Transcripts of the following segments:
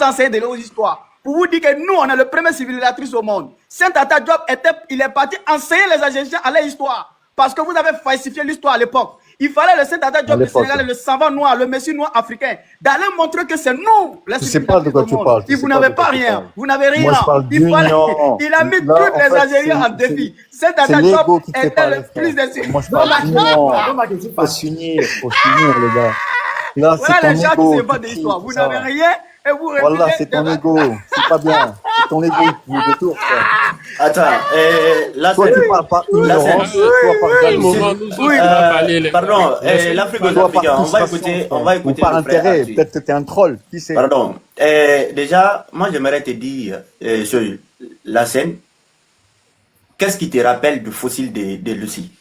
enseigner de nos histoires. Pour vous dire que nous, on est le premier civilisatrice au monde. Saint Tata Diop, il est parti enseigner les Algériens à leur histoire. Parce que vous avez falsifié l'histoire à l'époque. Il fallait le Saint Tata Diop, le Sénégal, le savant noir, le messie noir africain, d'aller montrer que c'est nous, les civilisatrices au monde. Vous n'avez pas rien. Vous n'avez rien. Il a mis tous les Algériens en défi. Saint Tata Diop était le plus de... Moi, je parle d'union. Il faut s'unir, les gars. Là, voilà les gens qui se battent de l'histoire. Vous n'avez rien et vous refusez. Voilà, c'est ton ego. C'est pas bien. C'est ton ego qui vous détourne. Attends, là, toi, tu parles pas ignorance. Toi, pardon, l'Afrique aux Africains, on va écouter. Par intérêt, peut-être que tu es un troll. Qui sait? Pardon. Déjà, moi, j'aimerais te dire, sur la scène, qu'est-ce qui te rappelle du fossile de Lucie?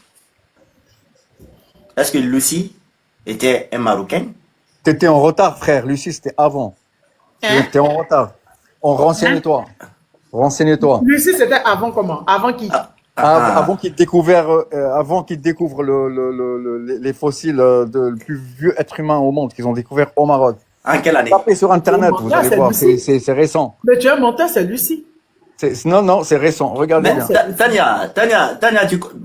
Est-ce que Lucie était un Marocain? Tu étais en retard, frère. Lucie, c'était avant. Tu étais en retard. Renseigne-toi. Renseigne-toi. Lucie, c'était avant comment? Avant qui? Avant qu'il découvre les fossiles du plus vieux être humain au monde qu'ils ont découvert au Maroc. En quelle année? Tapez sur Internet, vous allez voir. C'est récent. Mais tu es un menteur, c'est Lucie. Non, c'est récent. Regardez bien. Tania,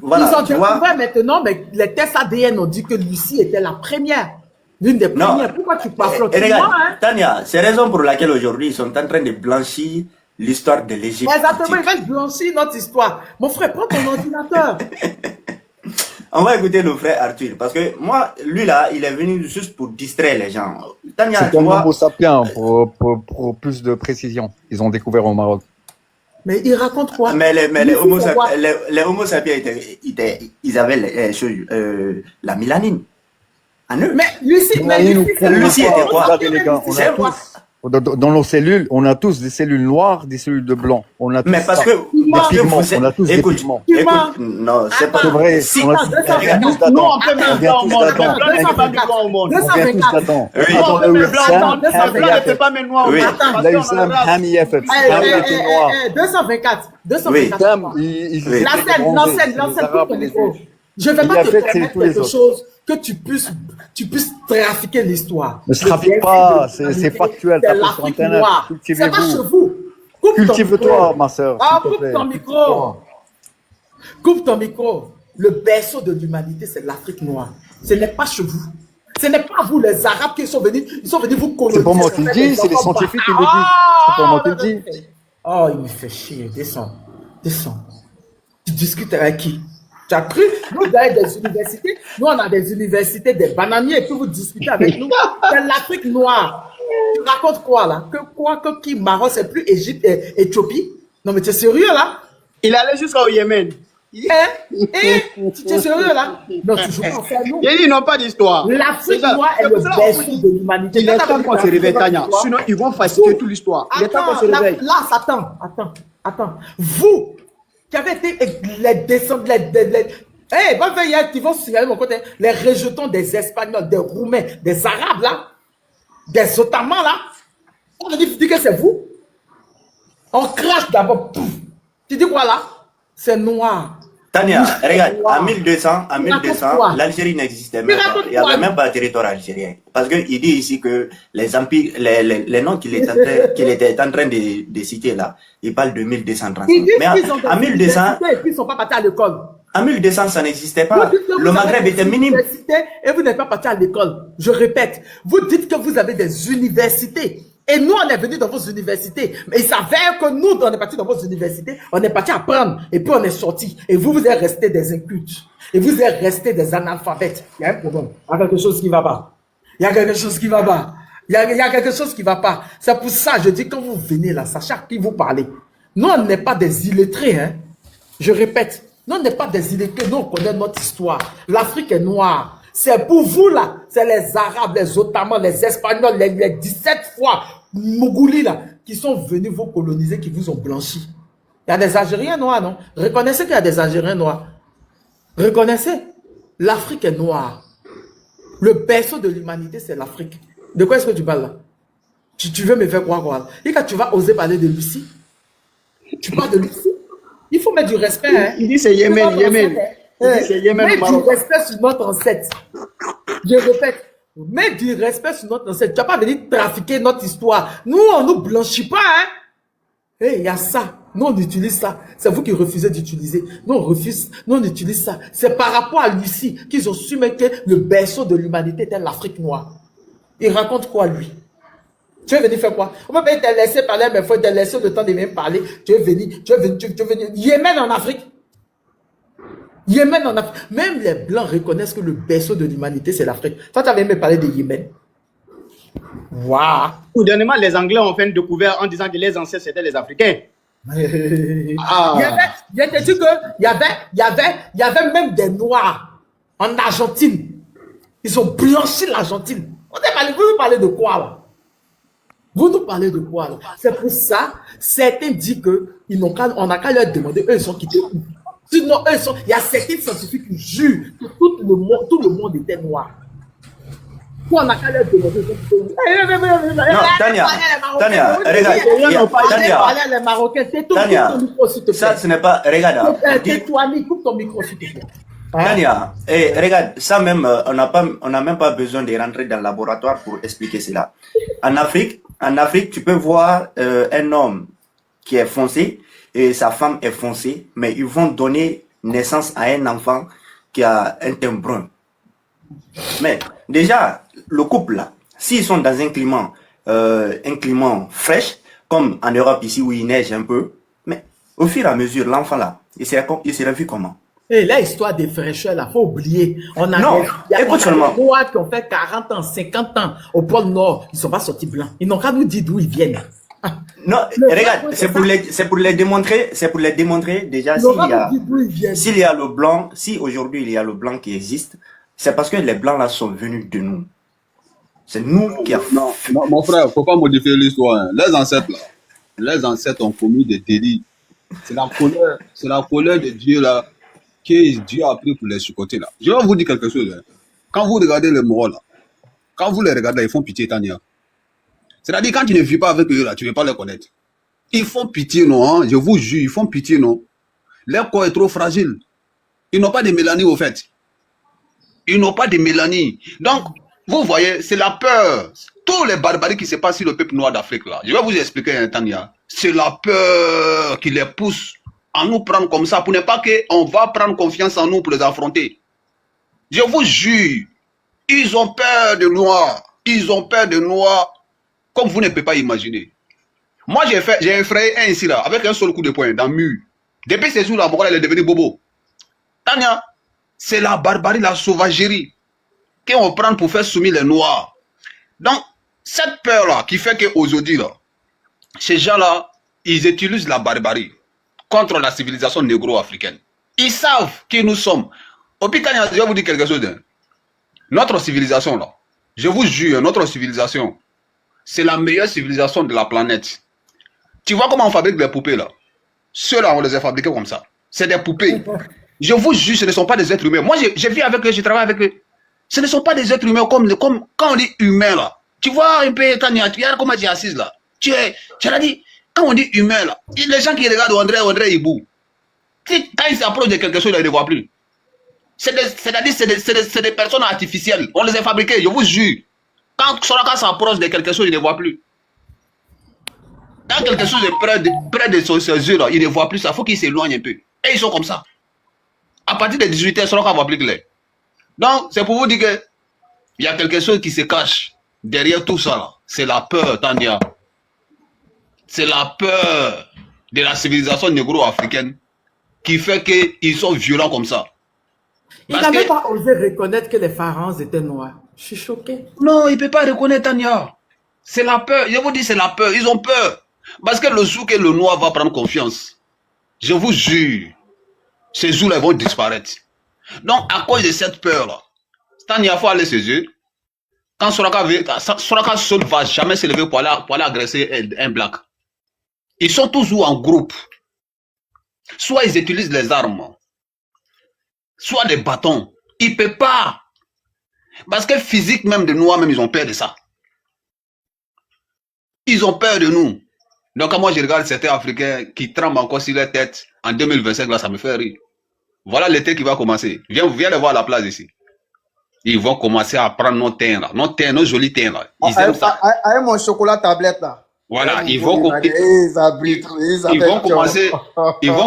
voilà. Ils ont découvert maintenant, mais les tests ADN ont dit que Lucie était la première. L'une des premières. Pourquoi tu parles regarde, Tania, c'est la raison pour laquelle aujourd'hui ils sont en train de blanchir l'histoire de l'Égypte. Exactement, ils veulent blanchir notre histoire. Mon frère, prends ton ordinateur. On va écouter le frère Arthur, parce que moi, lui là, il est venu juste pour distraire les gens. Tania, c'est comme Homo sapiens, pour plus de précision. Ils ont découvert au Maroc. Mais il raconte quoi? Mais les Homo sapiens, ils avaient la mélanine en eux. Mais Lucie était quoi? Regardez les gars, dans nos cellules, on a tous des cellules noires, des cellules de blanc. On a tous mais parce que on a tous des pigments. Écoute, non, c'est pas vrai. Si, on a tous nous, on peut mettre ça au monde. On On vient tous là-dedans. le blanc n'était pas mais noir. Il a eu Sam Hami Effet. Sam était noir. 224. Sam, L'ancêtre. Je ne vais pas te permettre quelque chose que tu puisses trafiquer l'histoire. Ne se trafique pas, c'est factuel. C'est l'Afrique noire. C'est pas chez vous. Cultive-toi, ma soeur. Coupe ton micro. Coupe ton micro. Le berceau de l'humanité, c'est l'Afrique noire. Ce n'est pas chez vous. Ce n'est pas vous, les Arabes, qui sont venus vous coloniser. C'est pas moi qui le dis, c'est les scientifiques qui le disent. C'est pas moi qui le dis. Oh, il me fait chier. Descends. Tu discutes avec qui? Tu as cru? Nous, on a des universités. Nous, on a des universités, des bananiers, et puis vous discutez avec nous. C'est l'Afrique noire. Tu racontes quoi, là? Que qui, Maroc, c'est plus Égypte et Éthiopie? Non, mais tu es sérieux, là? Il allait jusqu'au Yémen. Tu es sérieux, là? Non, tu joues pas en faire, nous. Ils n'ont pas d'histoire. L'Afrique noire est le berceau de l'humanité. Il est temps qu'on se réveille, Tania. Sinon, ils vont falsifier toute l'histoire. Il est temps qu'on se réveille. Là, attends. Vous, qui avez été les descendants, qui vont signaler mon côté, les rejetons des Espagnols, des Roumains, des Arabes, là, des Ottomans, là. On a dit que c'est vous. On crache d'abord. Tu dis quoi, là? C'est noir. Tania, regarde, en 1200, l'Algérie n'existait même pas. Il n'y avait même pas de territoire algérien. Parce qu'il dit ici que les empires, les noms qu'il était en train de citer là, il parle de 1235. Mais en 1200, ils ne sont pas partis à l'école. En 1200, ça n'existait pas. Le Maghreb était minime. Et vous n'êtes pas partis à l'école. Je répète, vous dites que vous avez des universités. Et nous, on est venus dans vos universités. Mais il s'avère que nous, on est partis dans vos universités, on est partis apprendre. Et puis on est sortis. Et vous êtes restés des incultes. Et vous êtes restés des analphabètes. Il y a un problème. Il y a quelque chose qui ne va pas. Il y a quelque chose qui ne va pas. Il y a quelque chose qui ne va pas. C'est pour ça, je dis, quand vous venez là, sachez à qui vous parlez. Nous, on n'est pas des illettrés. Hein. Je répète, nous, on n'est pas des illettrés. Nous, on connaît notre histoire. L'Afrique est noire. C'est pour vous là, c'est les Arabes, les Ottomans, les Espagnols, les 17 fois Mougouli là, qui sont venus vous coloniser, qui vous ont blanchi. Il y a des Algériens noirs, non? Reconnaissez qu'il y a des Algériens noirs. Reconnaissez, l'Afrique est noire. Le berceau de l'humanité, c'est l'Afrique. De quoi est-ce que tu parles là? Tu veux me faire croire quoi là? Et quand tu vas oser parler de Lucie, tu parles de Lucie? Il faut mettre du respect. Hein? Il dit c'est Yémen. Mets du respect sur notre ancêtre. Je répète, Mets du respect sur notre ancêtre. Tu n'as pas venu trafiquer notre histoire. Nous, on ne nous blanchit pas. Hein? Et il y a ça. Nous, on utilise ça. C'est vous qui refusez d'utiliser. Nous, on refuse. Nous, on utilise ça. C'est par rapport à Lucie qu'ils ont su mettre que le berceau de l'humanité était l'Afrique noire. Il raconte quoi, lui? Tu es venu faire quoi? On ne peut pas te laisser parler, mais il faut te laisser le temps de même parler. Tu es venu. Yémen en Afrique. Yémen en Afrique. Même les Blancs reconnaissent que le berceau de l'humanité, c'est l'Afrique. Toi, tu avais même parlé de Yémen. Waouh! Tout dernièrement, les Anglais ont fait une découverte en disant que les ancêtres, c'était les Africains. Il y avait même des Noirs en Argentine. Ils ont blanchi l'Argentine. Vous nous parlez de quoi là? Vous nous parlez de quoi là? C'est pour ça, certains disent qu'on n'a qu'à leur demander, eux ils sont quittés où? Sinon, il y a certains scientifiques qui jurent que tout le monde était noir. On n'a qu'à leur demander. Non, Tania, regarde, Tania, ça ce n'est pas, regarde. Tais-toi, coupe ton micro s'il te plaît. Tania, regarde, ça même, on n'a même pas besoin de rentrer dans le laboratoire pour expliquer cela. En Afrique, tu peux voir un homme qui est foncé et sa femme est foncée, mais ils vont donner naissance à un enfant qui a un teint brun. Mais déjà, le couple là, s'ils sont dans un climat fraîche, comme en Europe ici où il neige un peu, mais au fur et à mesure, l'enfant là, il sera vu comment? Et la histoire des fraîcheurs, là, faut oublier. Écoute seulement. Des Noirs qui ont fait 40 ans, 50 ans au pôle Nord, ils ne sont pas sortis blancs. Ils n'ont qu'à nous dire d'où ils viennent. Non, regarde, c'est pour les démontrer déjà s'il y a le blanc, si aujourd'hui il y a le blanc qui existe, c'est parce que les blancs là sont venus de nous. C'est nous qui avons. Non, mon frère, faut pas modifier l'histoire. Hein. Les ancêtres ont commis des délits. C'est la colère de Dieu là que Dieu a pris pour les supporter là. Je vais vous dire quelque chose. Hein. Quand vous regardez les morts là, quand vous les regardez là, ils font pitié, Tania. C'est-à-dire quand tu ne vis pas avec eux là, tu ne veux pas les connaître. Ils font pitié, non, hein? Je vous jure, ils font pitié, non. Leur corps est trop fragile. Ils n'ont pas de mélanie au fait. Ils n'ont pas de mélanie. Donc, vous voyez, c'est la peur. Tous les barbaries qui se passent sur le peuple noir d'Afrique là. Je vais vous expliquer un Tania. C'est la peur qui les pousse à nous prendre comme ça pour ne pas qu'on va prendre confiance en nous pour les affronter. Je vous jure, ils ont peur de noirs. Ils ont peur de noirs comme vous ne pouvez pas imaginer. Moi, j'ai effrayé un ici là, avec un seul coup de poing dans le mur. Depuis ces jours-là, mon gars, il est devenu bobo. Tania, c'est la barbarie, la sauvagerie qu'on prend pour faire soumettre les noirs. Donc, cette peur-là qui fait qu'aujourd'hui, là, ces gens-là, ils utilisent la barbarie contre la civilisation négro-africaine. Ils savent qui nous sommes. Au pire, je vais vous dire quelque chose. Hein. Notre civilisation, là, je vous jure, notre civilisation, c'est la meilleure civilisation de la planète. Tu vois comment on fabrique des poupées, là? Ceux-là, on les a fabriqués comme ça. C'est des poupées. Je vous jure, ce ne sont pas des êtres humains. Moi, je vis avec eux, je travaille avec eux. Ce ne sont pas des êtres humains comme quand on dit humain, là. Tu vois un peu, Tania, tu regardes comment tu es assise, là. Tu as dit, quand on dit humain, là, les gens qui regardent André Hibou, quand ils s'approchent de quelque chose, là, ils ne voient plus. C'est-à-dire, c'est des personnes artificielles. On les a fabriquées, je vous jure. Quand Soraka s'approche de quelque chose, il ne voit plus. Quand quelque chose est près de ses yeux, là, il ne voit plus ça. Il faut qu'il s'éloigne un peu. Et ils sont comme ça. À partir de 18h, Soraka va plus clair. Donc, c'est pour vous dire que il y a quelque chose qui se cache derrière tout ça. C'est la peur, Tania. C'est la peur de la civilisation négro-africaine qui fait qu'ils sont violents comme ça. Il n'a même pas osé reconnaître que les pharaons étaient noirs. Je suis choqué. Non, il ne peut pas reconnaître, Tania. C'est la peur. Je vous dis, c'est la peur. Ils ont peur. Parce que le jour que le noir va prendre confiance, je vous jure, ces jours-là vont disparaître. Donc, à cause de cette peur-là, Tania, il faut aller chez eux. Quand Soraka seul ne va jamais se lever pour aller agresser un black. Ils sont toujours en groupe. Soit ils utilisent les armes, soit des bâtons. Ils ne peuvent pas. Parce que physique même de noirs, même ils ont peur de ça. Ils ont peur de nous. Donc moi je regarde certains Africains qui tremblent encore sur leur tête en 2025, là ça me fait rire. Voilà l'été qui va commencer. Viens les voir à la place ici. Ils vont commencer à prendre nos thym, là. Nos thym, nos jolis thym, là. Ils aiment ça. Avec mon chocolat tablette, là. Voilà, ils vont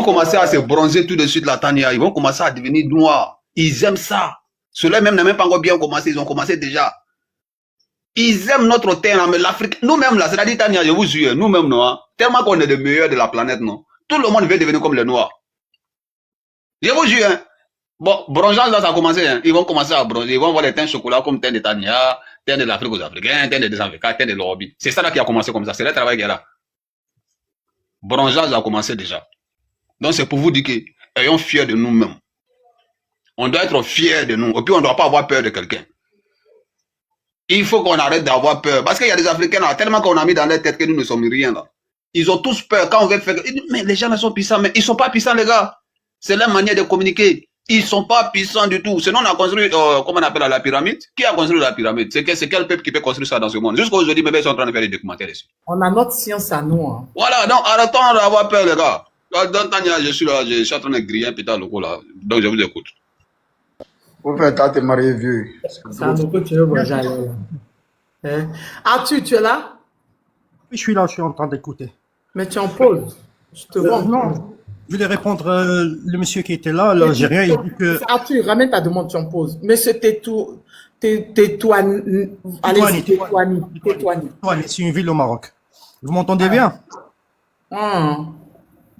commencer à se bronzer tout de suite, la Tania. Ils vont commencer à devenir noirs. Ils aiment ça. Ceux-là même n'ont même pas encore bien commencé. Ils ont commencé déjà. Ils aiment notre terre, mais l'Afrique, nous-mêmes là, c'est-à-dire Tania, je vous jure, nous-mêmes, non, hein, tellement qu'on est les meilleurs de la planète, non. Tout le monde veut devenir comme les Noirs. Je vous jure, hein. Bon, bronzage là, ça a commencé, hein. Ils vont commencer à bronzer. Ils vont voir les teints chocolat comme teint de Tania, teint de l'Afrique aux Africains, teint des Africains, teint de l'Europe. C'est ça là qui a commencé comme ça. C'est le travail qui est là. Bronzage a commencé déjà. Donc c'est pour vous dire que, ayons fiers de nous-mêmes. On doit être fiers de nous. Et puis on ne doit pas avoir peur de quelqu'un. Il faut qu'on arrête d'avoir peur. Parce qu'il y a des Africains là, tellement qu'on a mis dans leur tête que nous ne sommes rien là. Ils ont tous peur quand on veut faire. Mais les gens là sont puissants. Mais ils ne sont pas puissants, les gars. C'est leur manière de communiquer. Ils ne sont pas puissants du tout. Sinon, on a construit, comment on appelle la pyramide. Qui a construit la pyramide? C'est quel peuple qui peut construire ça dans ce monde? Jusqu'à aujourd'hui, ils sont en train de faire des documentaires dessus. On a notre science à nous. Hein. Voilà, donc arrêtons d'avoir peur, les gars. Dans Tania, je suis là, je suis en train de griller un pétard loco là. Donc je vous écoute. Vous faites t'es marié vieux. C'est un peu tu veux voyager. Hein? Arthur, tu es là? Oui, je suis là, je suis en train d'écouter. Mais tu en poses. Je te vois. Non, je voulais répondre le monsieur qui était là, l'Algérien, il dit que... Arthur, ramène ta demande, tu en poses. Mais c'était tout... Tétouani. Allez, Tétouani. C'est une ville au Maroc. Vous m'entendez bien? Ah.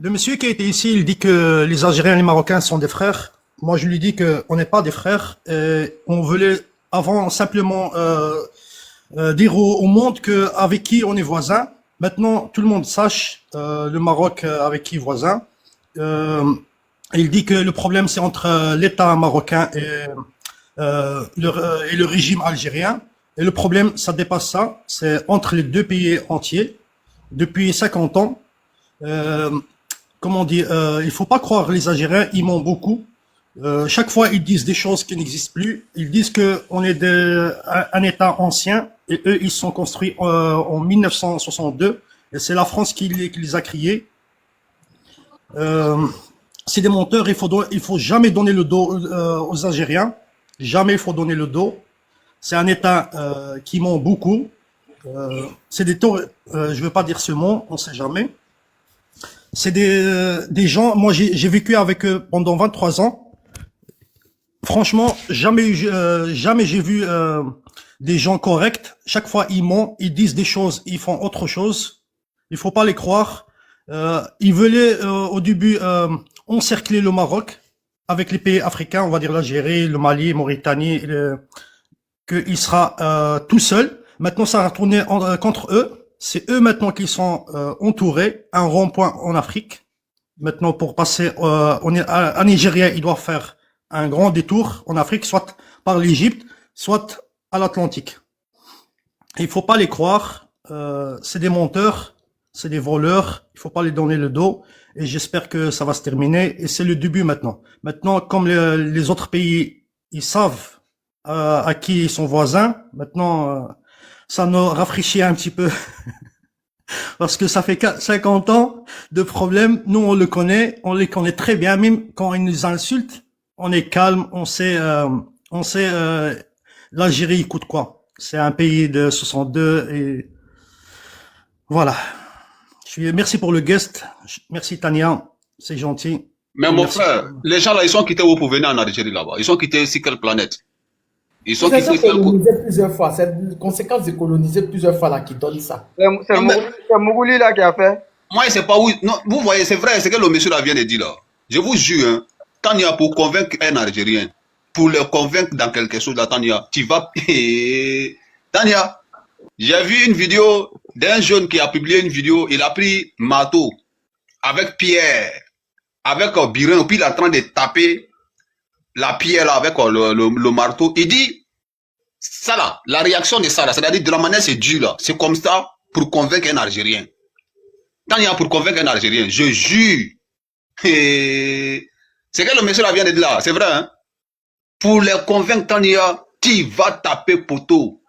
Le monsieur qui était ici, il dit que les Algériens et les Marocains sont des frères. Moi, je lui dis qu'on n'est pas des frères. On voulait avant simplement dire au monde que avec qui on est voisins. Maintenant, tout le monde sache le Maroc avec qui voisin. Il dit que le problème c'est entre l'État marocain et le régime algérien. Et le problème, ça dépasse ça. C'est entre les deux pays entiers depuis 50 ans. Comment dire, il faut pas croire les Algériens, ils mentent beaucoup. Chaque fois, ils disent des choses qui n'existent plus. Ils disent que on est un État ancien et eux, ils sont construits en 1962 et c'est la France qui les a créés. C'est des menteurs. Il faut jamais donner le dos aux Algériens. Jamais il faut donner le dos. C'est un État qui ment beaucoup. C'est des taux. Je veux pas dire ce mot. On sait jamais. C'est des gens. Moi, j'ai vécu avec eux pendant 23 ans. Franchement, jamais j'ai vu des gens corrects. Chaque fois, ils mentent, ils disent des choses, ils font autre chose. Il faut pas les croire. Ils voulaient au début encercler le Maroc avec les pays africains, on va dire l'Algérie, le Mali, Mauritanie, qu'il sera tout seul. Maintenant, ça a retourné contre eux. C'est eux maintenant qui sont entourés, un rond-point en Afrique. Maintenant, pour passer à Nigeria, ils doivent faire un grand détour en Afrique, soit par l'Égypte, soit à l'Atlantique. Il faut pas les croire. C'est des menteurs, c'est des voleurs. Il faut pas les donner le dos. Et j'espère que ça va se terminer. Et c'est le début maintenant. Maintenant, comme les autres pays, ils savent à qui ils sont voisins. Maintenant, ça nous rafraîchit un petit peu. Parce que ça fait 50 ans de problèmes. Nous, on le connaît. On les connaît très bien. Même quand ils nous insultent, on est calme. On sait l'Algérie coûte quoi. C'est un pays de 62 et voilà. Merci pour le guest. Merci Tania. C'est gentil. Mais mon frère, les gens là, ils sont quittés où pour venir en Algérie là-bas? Ils sont quittés sur quelle planète? Ils sont quittés colonisés plusieurs fois. C'est une conséquence de coloniser plusieurs fois là qui donne ça. C'est Mougouli là qui a fait. Moi, je sais pas où. Non, vous voyez, c'est vrai, c'est que le monsieur là vient de dire là. Je vous jure, hein, Tania, pour convaincre un Algérien, pour le convaincre dans quelque chose là, Tania, tu vas. Tania, j'ai vu une vidéo d'un jeune qui a publié une vidéo. Il a pris marteau avec pierre, avec birin, puis il est en train de taper la pierre là avec le marteau. Il dit, ça là, la réaction de ça là, c'est-à-dire de la manière c'est dur là, c'est comme ça pour convaincre un Algérien. Tania, pour convaincre un Algérien, je jure. C'est que le monsieur là vient de dire là, c'est vrai, hein? Pour les convaincre, Tania, tu vas taper poteau.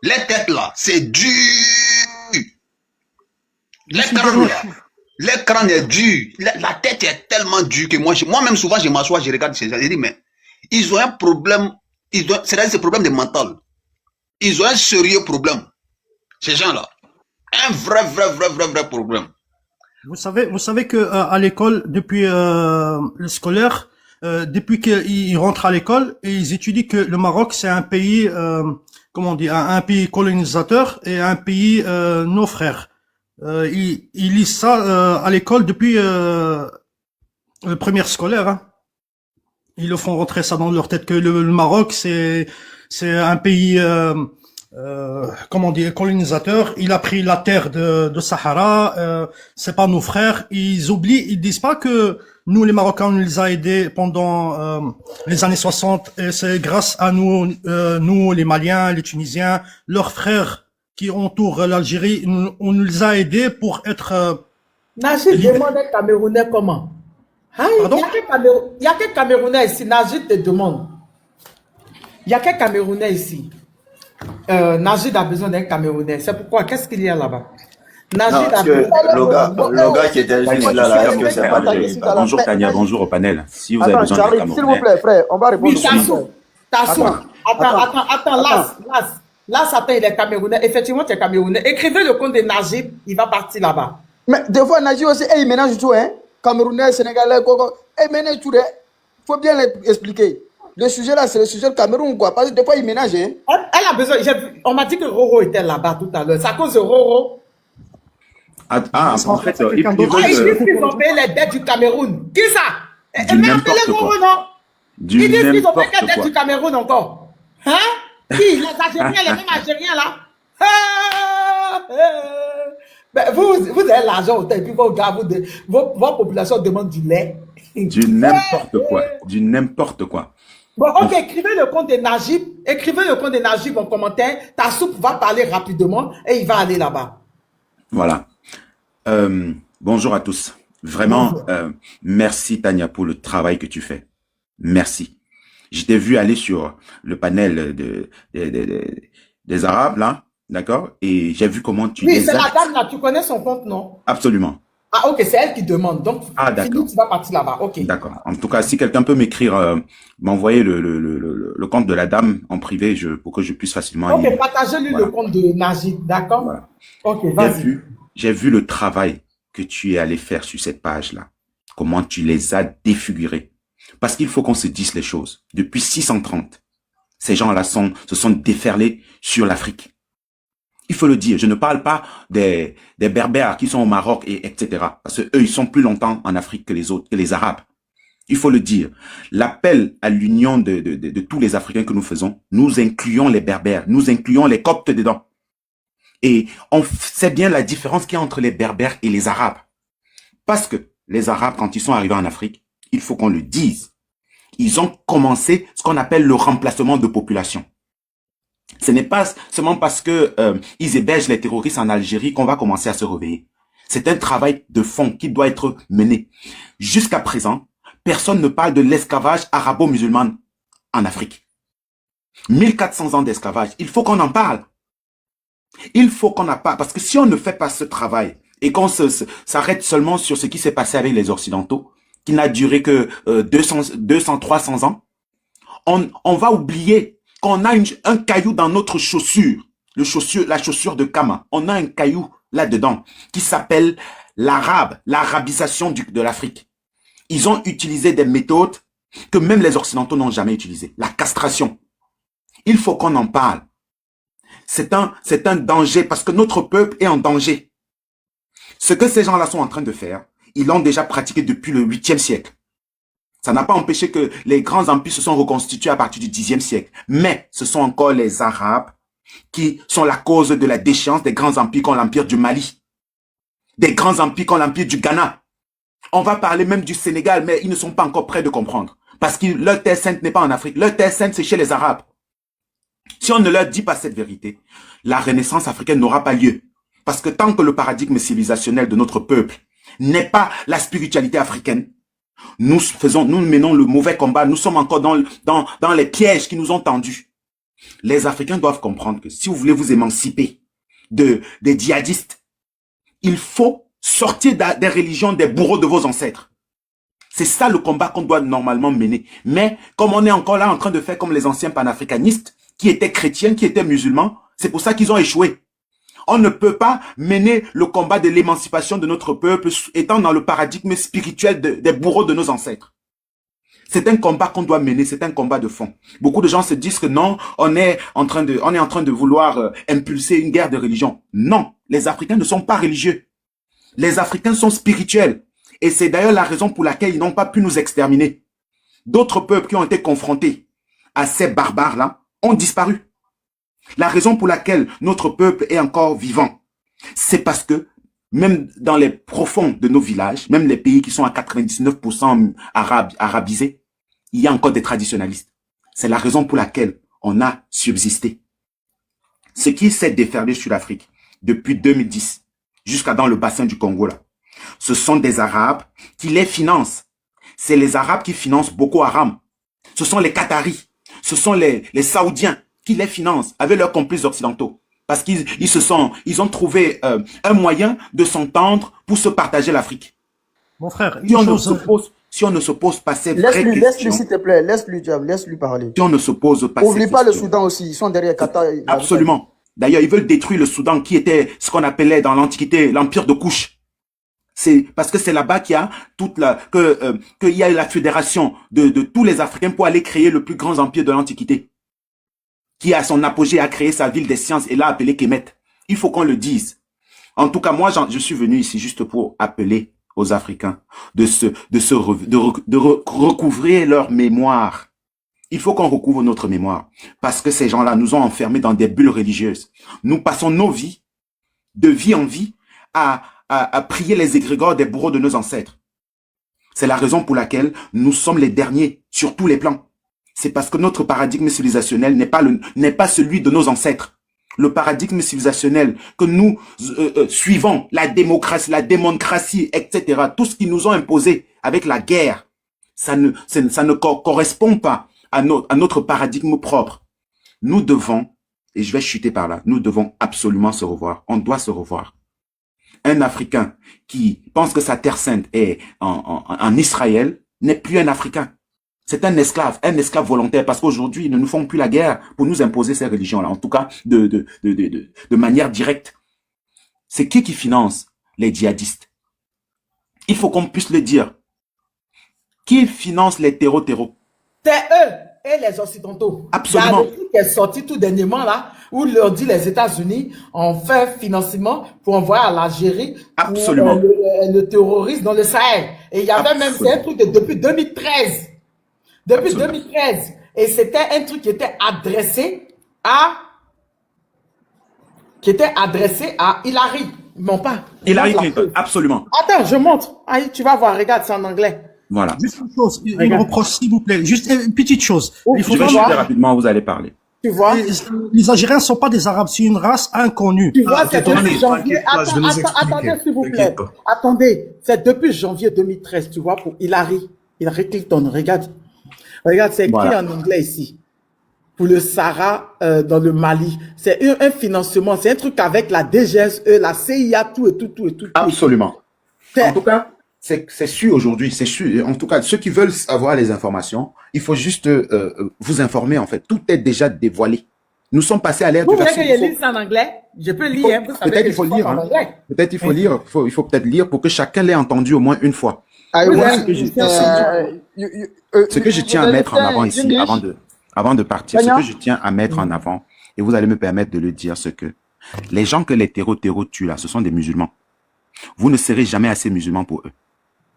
Les têtes là, c'est dur. L'écran est dur. La tête est tellement dure que moi-même souvent je m'assois, je regarde ces gens, je dis mais ils ont un problème C'est-à-dire ce problème de mental. Ils ont un sérieux problème. Ces gens-là. Un vrai problème. Vous savez que à l'école, depuis le scolaire, depuis qu'ils rentrent à l'école, ils étudient que le Maroc c'est un pays, comment on dit, un pays colonisateur et un pays nos frères. Ils lisent ça à l'école depuis le première scolaire. Hein. Ils le font rentrer ça dans leur tête que le Maroc c'est un pays comment dire colonisateur. Il a pris la terre de Sahara. C'est pas nos frères. Ils disent pas que nous les Marocains on les a aidés pendant les années 60 et c'est grâce à nous nous les Maliens, les Tunisiens, leurs frères qui entourent l'Algérie, on nous les a aidés pour être Najid demande un Camerounais comment? Hein? Pardon? Il y a quel Camerounais ici? Najid te demande. Il y a quel Camerounais ici? Najid a besoin d'un Camerounais. C'est pourquoi? Qu'est-ce qu'il y a là-bas? Najid a besoin. Le gars qui était juste là, est-ce que c'est pas Bonjour Tania, bonjour au panel. Si vous avez besoin Charlie, d'un s'il vous plaît, frère, on va répondre. Oui, Tassou. Attends, Las, attends, il est Camerounais. Effectivement, tu es Camerounais. Écrivez le compte de Najid, il va partir là-bas. Mais des fois, Najib aussi, il mélange tout, hein. Camerounais, Sénégalais, Gogo. Il mélange tout, hein. Faut bien l'expliquer. Le sujet là, c'est le sujet du Cameroun, quoi. Parce que des fois, il mélange, hein. Elle a besoin. On m'a dit que Roro était là-bas tout à l'heure. C'est à cause de Roro. En fait, Ils disent qu'ils ont payé les dettes du Cameroun. Qui ça? Du n'importe quoi. Ils disent qu'ils ont payé les dettes du Cameroun encore. Hein? Qui? Les Algériens, les mêmes Algériens là? Ben, vous avez l'argent au temps et puis vos gars, votre population demande du lait. Du n'importe quoi. Du n'importe quoi. Bon, ok, écrivez le compte de Najib. Écrivez le compte de Najib en commentaire. Ta soupe va parler rapidement et il va aller là-bas. Voilà. Bonjour à tous. Vraiment, merci Tania pour le travail que tu fais. Merci. Je t'ai vu aller sur le panel des Arabes, là, d'accord? Et j'ai vu comment tu... Oui, c'est la dame là, tu connais son compte, non? Absolument. Ah, ok, c'est elle qui demande. Donc, d'accord. Tu vas partir là-bas, ok. D'accord. En tout cas, si quelqu'un peut m'écrire, m'envoyer le compte de la dame en privé, pour que je puisse facilement... Ok, partagez-lui le compte de Najid, d'accord? Voilà. Ok, vas-y. J'ai vu le travail que tu es allé faire sur cette page-là. Comment tu les as défigurés. Parce qu'il faut qu'on se dise les choses. Depuis 630, ces gens-là se sont déferlés sur l'Afrique. Il faut le dire. Je ne parle pas des Berbères qui sont au Maroc etc. Parce que eux, ils sont plus longtemps en Afrique que les autres, que les Arabes. Il faut le dire. L'appel à l'union de tous les Africains que nous faisons, nous incluons les Berbères, nous incluons les Coptes dedans. Et on sait bien la différence qu'il y a entre les Berbères et les Arabes. Parce que les Arabes, quand ils sont arrivés en Afrique, il faut qu'on le dise. Ils ont commencé ce qu'on appelle le remplacement de population. Ce n'est pas seulement parce que ils hébergent les terroristes en Algérie qu'on va commencer à se réveiller. C'est un travail de fond qui doit être mené. Jusqu'à présent, personne ne parle de l'esclavage arabo-musulman en Afrique. 1400 ans d'esclavage, il faut qu'on en parle. Il faut qu'on en parle, parce que si on ne fait pas ce travail et qu'on s'arrête seulement sur ce qui s'est passé avec les Occidentaux, qui n'a duré que 200-300 ans, on va oublier qu'on a un caillou dans notre chaussure, la chaussure de Kama. On a un caillou là-dedans qui s'appelle l'arabisation de l'Afrique. Ils ont utilisé des méthodes que même les Occidentaux n'ont jamais utilisées. La castration. Il faut qu'on en parle. C'est un danger parce que notre peuple est en danger. Ce que ces gens-là sont en train de faire, ils l'ont déjà pratiqué depuis le 8e siècle. Ça n'a pas empêché que les grands empires se sont reconstitués à partir du 10e siècle. Mais ce sont encore les Arabes qui sont la cause de la déchéance des grands empires comme l'empire du Mali, des grands empires comme l'empire du Ghana. On va parler même du Sénégal, mais ils ne sont pas encore prêts de comprendre. Parce que leur terre sainte n'est pas en Afrique. Leur terre sainte, c'est chez les Arabes. Si on ne leur dit pas cette vérité, la renaissance africaine n'aura pas lieu. Parce que tant que le paradigme civilisationnel de notre peuple n'est pas la spiritualité africaine, nous menons le mauvais combat. Nous sommes encore dans les pièges qui nous ont tendus. Les Africains doivent comprendre que si vous voulez vous émanciper des djihadistes, il faut sortir des religions des bourreaux de vos ancêtres. C'est ça le combat qu'on doit normalement mener. Mais comme on est encore là en train de faire comme les anciens panafricanistes, qui étaient chrétiens, qui étaient musulmans, c'est pour ça qu'ils ont échoué. On ne peut pas mener le combat de l'émancipation de notre peuple étant dans le paradigme spirituel des bourreaux de nos ancêtres. C'est un combat qu'on doit mener, c'est un combat de fond. Beaucoup de gens se disent que non, on est en train de vouloir impulser une guerre de religion. Non, les Africains ne sont pas religieux. Les Africains sont spirituels. Et c'est d'ailleurs la raison pour laquelle ils n'ont pas pu nous exterminer. D'autres peuples qui ont été confrontés à ces barbares-là ont disparu. La raison pour laquelle notre peuple est encore vivant, c'est parce que même dans les profonds de nos villages, même les pays qui sont à 99% arabisés, il y a encore des traditionalistes. C'est la raison pour laquelle on a subsisté. Ce qui s'est déferlé sur l'Afrique depuis 2010 jusqu'à dans le bassin du Congo, là, ce sont des Arabes qui les financent. C'est les Arabes qui financent Boko Haram. Ce sont les Qataris, ce sont les Saoudiens qui les financent avec leurs complices occidentaux. Parce qu'ils ont trouvé un moyen de s'entendre pour se partager l'Afrique. Mon frère, si on ne se pose pas ces vraies questions... Laisse-lui, s'il te plaît. Laisse-lui parler. Si on ne se pose pas ces Oublie pas le questions... Soudan aussi. Ils sont derrière Qatar. Absolument. D'ailleurs, ils veulent détruire le Soudan qui était ce qu'on appelait dans l'Antiquité l'Empire de Couche. C'est parce que c'est là-bas qu'il y a qu'il y a la fédération de tous les Africains pour aller créer le plus grand empire de l'Antiquité, qui a son apogée à créer sa ville des sciences et l'a appelé Kemet. Il faut qu'on le dise. En tout cas, moi, je suis venu ici juste pour appeler aux Africains de recouvrir leur mémoire. Il faut qu'on recouvre notre mémoire parce que ces gens-là nous ont enfermés dans des bulles religieuses. Nous passons nos vies, de vie en vie, à prier les égrégores des bourreaux de nos ancêtres. C'est la raison pour laquelle nous sommes les derniers sur tous les plans. C'est parce que notre paradigme civilisationnel n'est pas celui de nos ancêtres. Le paradigme civilisationnel que nous suivons, la démocratie, etc., tout ce qu'ils nous ont imposé avec la guerre, ça ne correspond pas à notre paradigme propre. Nous devons, et je vais chuter par là, nous devons absolument se revoir. On doit se revoir. Un Africain qui pense que sa terre sainte est en Israël n'est plus un Africain. C'est un esclave volontaire, parce qu'aujourd'hui, ils ne nous font plus la guerre pour nous imposer ces religions-là, en tout cas de manière directe. C'est qui finance les djihadistes? Il faut qu'on puisse le dire. Qui finance les terreaux? C'est eux et les Occidentaux. Absolument. Il y a le truc qui est sorti tout dernièrement là, où leur dit les États-Unis ont fait financement pour envoyer à l'Algérie Absolument. Le terrorisme dans le Sahel. Et il y avait même, c'est un truc depuis 2013. Depuis Absolument. 2013. Et c'était un truc qui était adressé à Hillary. Non pas. Hillary Clinton, absolument. Attends, je montre. Aïe, tu vas voir, regarde, c'est en anglais. Voilà. Juste une chose, une reproche, s'il vous plaît. Juste une petite chose. Il faut Je vais savoir- chuter rapidement, vous allez parler. Tu vois? Les Algériens ne sont pas des Arabes, c'est une race inconnue. Tu vois, c'est attendez, depuis janvier. t'inquiète pas, je vais nous expliquer. Attendez, s'il vous plaît. T'inquiète pas. Attendez, c'est depuis janvier 2013, tu vois, pour Hillary Clinton. Regarde, c'est écrit Voilà. en anglais ici. Pour le Sahara dans le Mali. C'est un financement, c'est un truc avec la DGSE, la CIA, tout. Absolument. C'est- En tout cas, c'est sûr aujourd'hui, c'est sûr. En tout cas, ceux qui veulent avoir les informations, il faut juste vous informer en fait. Tout est déjà dévoilé. Nous sommes passés à l'ère Vous du voulez que version. je lise ça en anglais? Je peux lire, hein, vous savez Peut-être que il faut je parle lire. en Hein. anglais. Peut-être il faut lire. Il faut peut-être lire pour que chacun l'ait entendu au moins une fois. I Vous want, avez- Ce que je tiens à mettre en avant ici, avant de partir, ce que je tiens à mettre en avant, et vous allez me permettre de le dire, c'est que les gens que les terreaux tuent là, ce sont des musulmans. Vous ne serez jamais assez musulmans pour eux.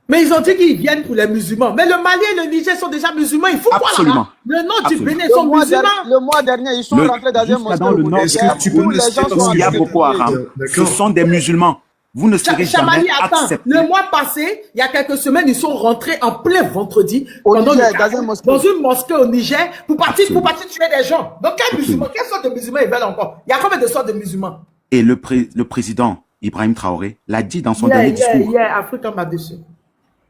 Mais ils ont dit qu'ils viennent pour les musulmans. Mais le Mali et le Niger sont déjà musulmans. Il faut quoi Absolument. là? Le nord du Absolument. Bénin sont musulmans. Le mois dernier, ils sont rentrés dans un Jusqu'à mosquée. dans le nord, Est-ce que tu peux où me les gens citer sont parce il y a que Boko Haram. Ce D'accord. sont des musulmans. Vous ne serez jamais Chamali, attends. acceptés. Le mois passé, il y a quelques semaines, ils sont rentrés en plein vendredi Au pendant Niger, le carême, dans un mosquée. dans une mosquée au Niger pour partir Absolument. tuer des gens. Donc, quels musulmans? Quelle sorte de musulmans ils veulent encore? Il y a combien de sortes de musulmans? Et le président Ibrahim Traoré l'a dit dans son dernier discours. Africain là-dessus.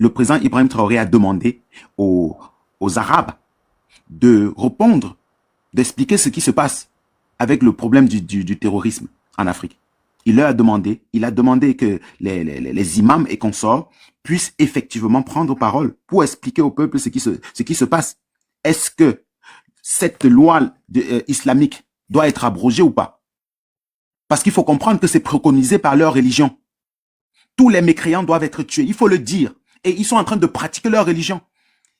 Le président Ibrahim Traoré a demandé aux Arabes de répondre, d'expliquer ce qui se passe avec le problème du terrorisme en Afrique. il a demandé que les imams et consorts puissent effectivement prendre parole pour expliquer au peuple ce qui se passe. Est-ce que cette loi islamique doit être abrogée ou pas? Parce qu'il faut comprendre que c'est préconisé par leur religion. Tous les mécréants doivent être tués, il faut le dire. Et ils sont en train de pratiquer leur religion.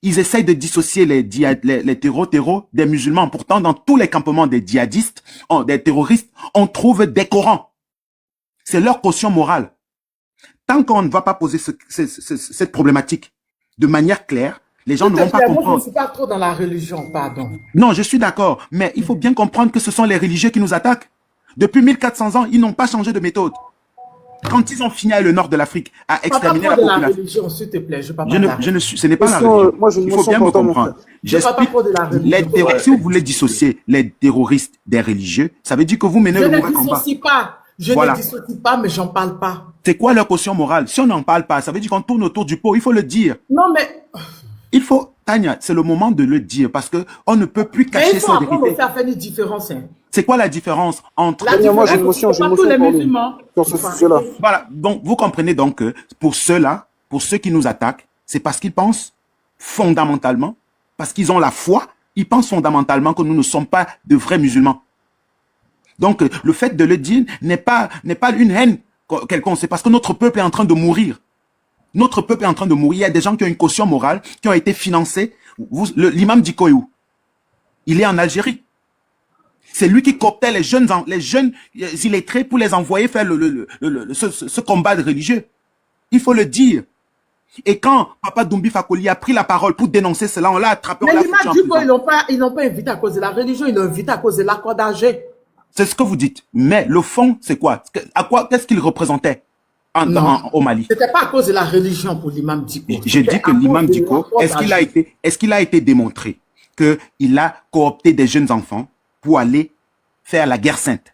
Ils essayent de dissocier les terreaux des musulmans. Pourtant, dans tous les campements des djihadistes, des terroristes, on trouve des Corans. C'est leur caution morale. Tant qu'on ne va pas poser cette problématique de manière claire, les gens ne vont pas comprendre. Moi, je ne suis pas trop dans la religion, pardon. Non, je suis d'accord. Mais il faut bien comprendre que ce sont les religieux qui nous attaquent. Depuis 1400 ans, ils n'ont pas changé de méthode. Quand ils ont fini à le nord de l'Afrique à exterminer la population. De la religion, s'il te plaît. Ce n'est pas la religion. Moi, Il faut bien me comprendre. J'explique. Si vous voulez dissocier les terroristes des religieux, ça veut dire que vous menez le mauvais combat. Je ne dissocie pas, mais j'en parle pas. C'est quoi leur caution morale? Si on n'en parle pas, ça veut dire qu'on tourne autour du pot. Il faut le dire. Non, mais... Il faut, Tania, c'est le moment de le dire parce que on ne peut plus cacher sa vérité. Mais il faut faire une différence. Hein. C'est quoi la différence entre... Moi, j'ai une motion pour lui, sur ce sujet-là. Voilà, donc vous comprenez donc que pour ceux-là, pour ceux qui nous attaquent, c'est parce qu'ils pensent fondamentalement, parce qu'ils ont la foi, ils pensent fondamentalement que nous ne sommes pas de vrais musulmans. Donc le fait de le dire n'est pas une haine quelconque, c'est parce que notre peuple est en train de mourir. Notre peuple est en train de mourir. Il y a des gens qui ont une caution morale, qui ont été financés. L'imam Dicko est où? Il est en Algérie. C'est lui qui cooptait les jeunes illettrés pour les envoyer faire ce combat religieux. Il faut le dire. Et quand Papa Doumbia Fakoli a pris la parole pour dénoncer cela, on l'a attrapé. Mais l'imam Dicko, ils n'ont pas invité à cause de la religion, ils l'ont invité à cause de l'accord d'Alger. C'est ce que vous dites. Mais le fond, c'est quoi? Qu'est-ce qu'il représentait au Mali? C'était pas à cause de la religion pour l'imam Dicko. J'ai dit que l'imam Dicko, est-ce qu'il a été démontré qu'il a coopté des jeunes enfants pour aller faire la guerre sainte?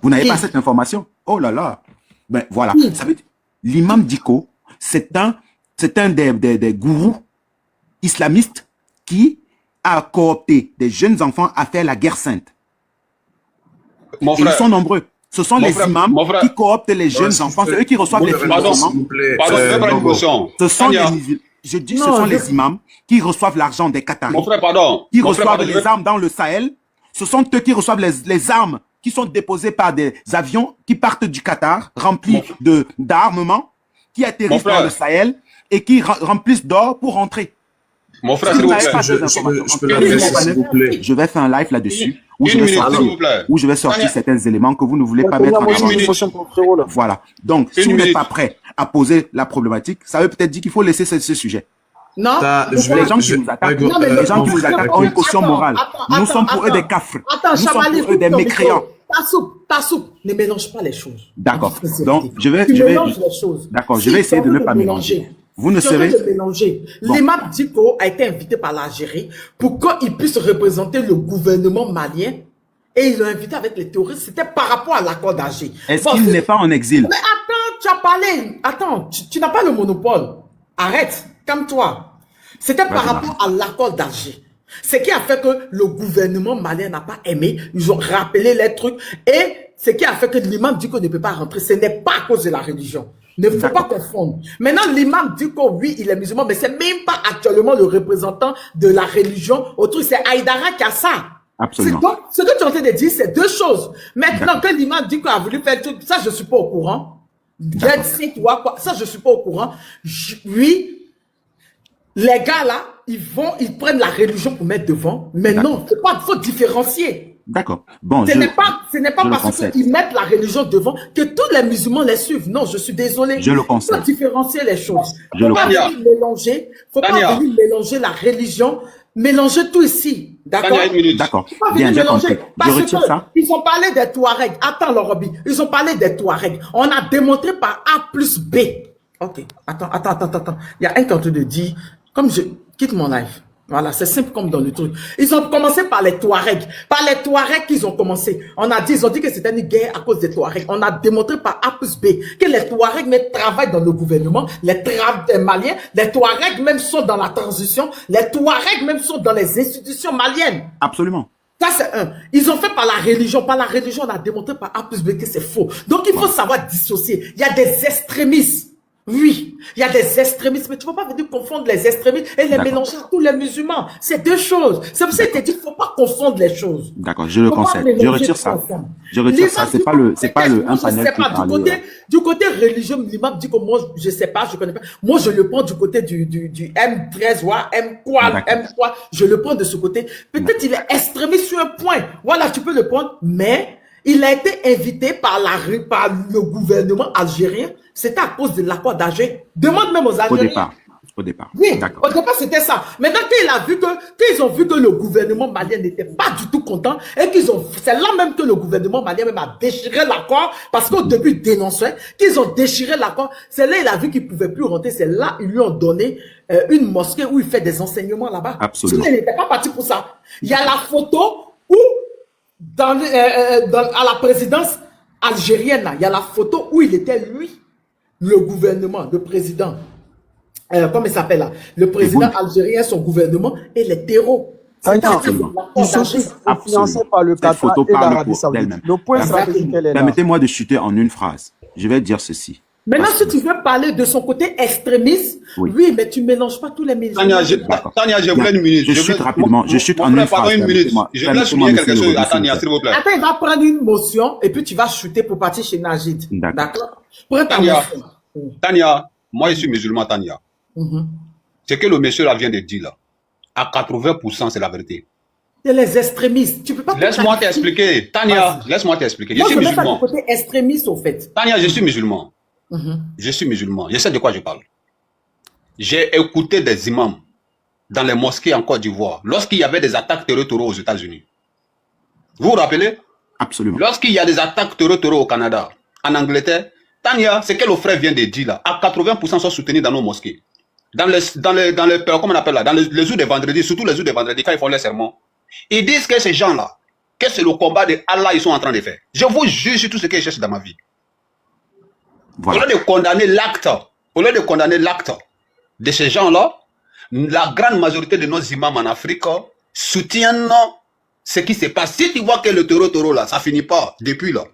Vous n'avez pas cette information? Oh là là. Ben voilà. Ça veut dire, l'imam Dicko, c'est un des gourous islamistes qui a coopté des jeunes enfants à faire la guerre sainte. Ils sont nombreux. Ce sont les imams qui cooptent les jeunes enfants. C'est eux qui reçoivent les financements. Ce sont les imams qui reçoivent l'argent des Qataris, qui reçoivent les armes dans le Sahel. Ce sont eux qui reçoivent les armes qui sont déposées par des avions qui partent du Qatar, remplis d'armements, qui atterrissent dans le Sahel et qui remplissent d'or pour rentrer. Mon frère, s'il vous plaît. Je vais faire un live là-dessus où je vais sortir certains éléments que vous ne voulez pas mettre en avant. Voilà. Donc, si vous n'êtes pas prêt à poser la problématique, ça veut peut-être dire qu'il faut laisser ce sujet. Non, les gens qui nous attaquent ont une caution morale. Nous sommes pour eux des cafres. Nous sommes pour eux des mécréants. Tassou, ne mélange pas les choses. D'accord. Donc, je vais essayer de ne pas mélanger. Vous ne serez... mélanger. L'imam Dicko a été invité par l'Algérie pour qu'il puisse représenter le gouvernement malien et il l'a invité avec les terroristes. C'était par rapport à l'accord d'Alger. Est-ce qu'il n'est pas en exil? Mais attends, tu as parlé. Attends, tu n'as pas le monopole. Arrête, calme-toi. C'était par rapport à l'accord d'Alger. Ce qui a fait que le gouvernement malien n'a pas aimé. Ils ont rappelé les trucs. Et ce qui a fait que l'imam Dicko ne peut pas rentrer. Ce n'est pas à cause de la religion. Ne faut pas confondre. Maintenant, l'imam Dicko, oui, il est musulman, mais c'est même pas actuellement le représentant de la religion. Autrui, c'est Aïdara qui a ça. Absolument. Donc, ce que tu es en train de dire, c'est deux choses. Maintenant, que l'imam Dicko a voulu faire tout ça, je suis pas au courant. Ça, je suis pas au courant. Oui, les gars là, ils prennent la religion pour mettre devant. Mais non, faut différencier. D'accord. Bon, ce n'est pas parce qu'ils mettent la religion devant que tous les musulmans les suivent. Non, je suis désolé. Je le concède. Il faut différencier les choses. Il ne faut pas venir mélanger la religion, mélanger tout ici. D'accord? D'accord. Bien, j'ai compris. Je retire ça. Ils ont parlé des Touaregs. Attends, Lorobi. Ils ont parlé des Touaregs. On a démontré par A plus B. Ok. Attends. Il y a un qui est en train de dire, comme je quitte mon live. Voilà, c'est simple comme dans le truc. Ils ont commencé par les Touaregs. Par les Touaregs qu'ils ont commencé. Ils ont dit que c'était une guerre à cause des Touaregs. On a démontré par A plus B que les Touaregs même travaillent dans le gouvernement. Les Maliens, les Touaregs même sont dans la transition. Les Touaregs même sont dans les institutions maliennes. Absolument. Ça, c'est un. Ils ont fait par la religion. Par la religion, on a démontré par A plus B que c'est faux. Donc, il faut savoir dissocier. Il y a des extrémistes. Oui, il y a des extrémistes, mais tu ne peux pas venir confondre les extrémistes et les mélanger à tous les musulmans. C'est deux choses. C'est pour ça que je te dis qu'il ne faut pas confondre les choses. D'accord, je le concède. Je retire ça. Je retire ça. C'est pas un panel qui parle. Du côté religieux, l'imam dit que moi, je ne sais pas, je ne connais pas. Moi, je le prends du côté du M13, ou M quoi, je le prends de ce côté. Peut-être il est extrémiste sur un point. Voilà, tu peux le prendre, mais il a été invité par le gouvernement algérien. C'était à cause de l'accord d'Alger. Demande même aux Algériens. Au départ. Oui, au départ, c'était ça. Maintenant, qu'ils ont vu que le gouvernement malien n'était pas du tout content et c'est là même que le gouvernement malien même a déchiré l'accord parce qu'au début, ils dénonçaient qu'ils ont déchiré l'accord. C'est là il a vu qu'il ne pouvait plus rentrer. C'est là ils lui ont donné une mosquée où il fait des enseignements là-bas. Absolument. Il n'était pas parti pour ça. Il y a la photo où, à la présidence algérienne, là, il y a la photo où il était lui. Le gouvernement, le président, comment il s'appelle là? Le président algérien, son gouvernement et les terreaux. Ils sont financés par le Qatar et l'Arabie Saoudite. Le point stratégique, elle est là. Permettez-moi de chuter en une phrase. Je vais dire ceci. Maintenant, si tu veux parler de son côté extrémiste, oui, mais tu ne mélanges pas tous les musulmans. Tania, je voulais une minute. Je chute rapidement. Je chute en une phrase. Pardon, une minute. Je voulais souligner quelque chose à Tania, s'il vous plaît. Attends, il va prendre une motion et puis tu vas chuter pour partir chez Najid. D'accord? Prends ta motion. Tania, moi je suis musulman, Tania. Ce que le monsieur là vient de dire là, à 80%, c'est la vérité. C'est les extrémistes. Tu peux pas. Laisse-moi t'expliquer. Tania, laisse-moi t'expliquer. Je suis musulman. Moi, je côté extrémiste, au fait. Tania, je suis musulman. Je suis musulman. Je sais de quoi je parle. J'ai écouté des imams dans les mosquées en Côte d'Ivoire lorsqu'il y avait des attaques terroristes aux États-Unis. Vous vous rappelez? Absolument. Lorsqu'il y a des attaques terroristes au Canada, en Angleterre, Tania, ce que le frère vient de dire là, à 80% sont soutenus dans nos mosquées. Dans les comment on appelle là, dans les jours de vendredi, surtout les jours de vendredi, quand ils font les sermons, ils disent que ces gens-là, que c'est le combat de Allah ils sont en train de faire. Je vous juge sur tout ce qu'ils cherchent dans ma vie. Voilà. Au lieu de condamner l'acte de ces gens-là, la grande majorité de nos imams en Afrique soutiennent ce qui se passe. Si tu vois que le taureau là, ça finit pas depuis là.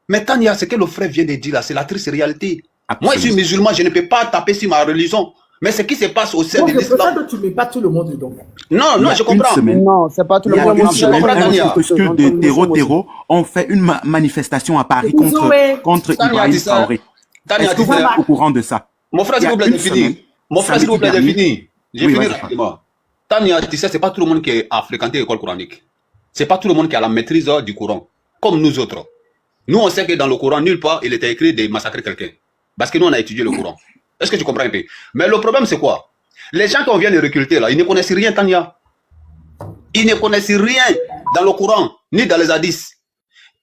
Mais Tania, ce que le frère vient de dire là, c'est la triste réalité. Absolument. Moi, je suis musulman, je ne peux pas taper sur ma religion. Mais ce qui se passe au sein de l'islam. C'est pour ça que tu ne mets pas tout le monde dedans. Non, je comprends. Non, c'est pas tout le monde. Que des terreaux ont fait une manifestation à Paris contre Ibrahim Traoré. Est-ce que vous êtes au courant de ça? Mon frère, s'il vous plaît, j'ai fini. Mon frère, s'il vous plaît, j'ai fini. J'ai fini rapidement. Tania, tu sais, c'est pas tout le monde qui a fréquenté l'école coranique. C'est pas tout le monde qui a la maîtrise du Coran, comme nous autres. Nous, on sait que dans le Coran, nulle part, il était écrit de massacrer quelqu'un. Parce que nous, on a étudié le Coran. Est-ce que tu comprends un peu? Mais le problème, c'est quoi? Les gens qui viennent de recruter, là, ils ne connaissent rien, Tania. Ils ne connaissent rien dans le Coran, ni dans les hadiths.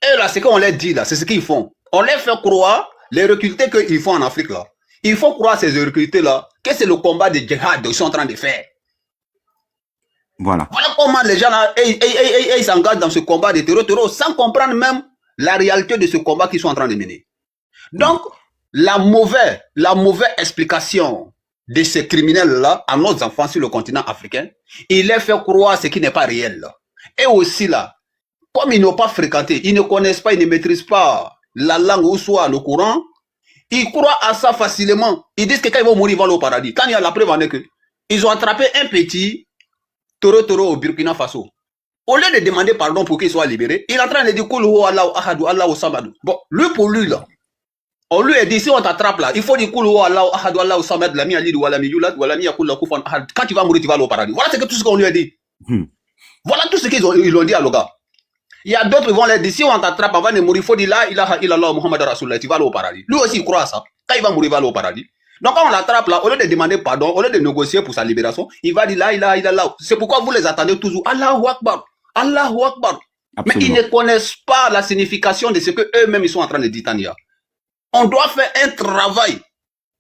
Et là, ce qu'on leur dit, là, c'est ce qu'ils font. On leur fait croire, les recrutés qu'ils font en Afrique, là. Ils font croire, ces recrutés-là, que c'est le combat de djihad qu'ils sont en train de faire. Voilà. Voilà comment les gens, là, ils s'engagent dans ce combat de terreau sans comprendre même la réalité de ce combat qu'ils sont en train de mener. Donc, la mauvaise explication de ces criminels-là à nos enfants sur le continent africain, il les fait croire ce qui n'est pas réel. Là. Et aussi là, comme ils n'ont pas fréquenté, ils ne connaissent pas, ils ne maîtrisent pas la langue ou soit le Coran, ils croient à ça facilement. Ils disent que quand ils vont mourir, ils vont aller au paradis. Quand il y a la preuve en est que ils ont attrapé un petit taureau au Burkina Faso. Au lieu de demander pardon pour qu'il soit libéré, il est en train de dire Koulou Allahu Ahadu Allahu Samad. Bon, lui pour lui là, on lui a dit si on t'attrape là, il faut dire Koulou Allahu Ahadu Allahu Samad, la mi alid wa la mi yulad wa la mi yakul kufan ahad. Quand tu vas mourir, tu vas aller au paradis. Voilà tout ce qu'on lui a dit. Voilà tout ce qu'ils ont dit à le gars. Il y a d'autres qui vont leur dire si on t'attrape avant de mourir, il faut dire la ilaha illallah Muhammad Rasulullah, tu vas aller au paradis. Lui aussi il croit à ça. Quand il va mourir, il va aller au paradis. Donc quand on l'attrape là, au lieu de demander pardon, au lieu de négocier pour sa libération, il va dire la ilaha illallah. C'est pourquoi vous les attendez toujours Allahu Akbar. Allahu Akbar. Mais ils ne connaissent pas la signification de ce que eux-mêmes ils sont en train de dire, Tania. On doit faire un travail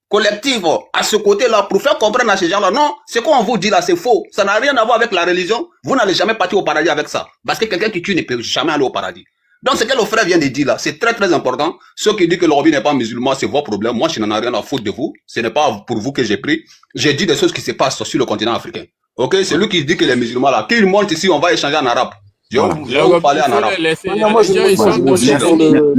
collectif à ce côté-là pour faire comprendre à ces gens-là. Non, ce qu'on vous dit là, c'est faux. Ça n'a rien à voir avec la religion. Vous n'allez jamais partir au paradis avec ça. Parce que quelqu'un qui tue ne peut jamais aller au paradis. Donc ce que le frère vient de dire là, c'est très très important. Ceux qui disent que le Robi n'est pas musulman, c'est vos problèmes. Moi, je n'en ai rien à foutre de vous. Ce n'est pas pour vous que j'ai pris. J'ai dit des choses qui se passent sur le continent africain. Ok, c'est lui qui dit que les musulmans là, qu'il monte ici, on va échanger en arabe. Je vais vous parler en arabe. Moi, je me pose une question sur le...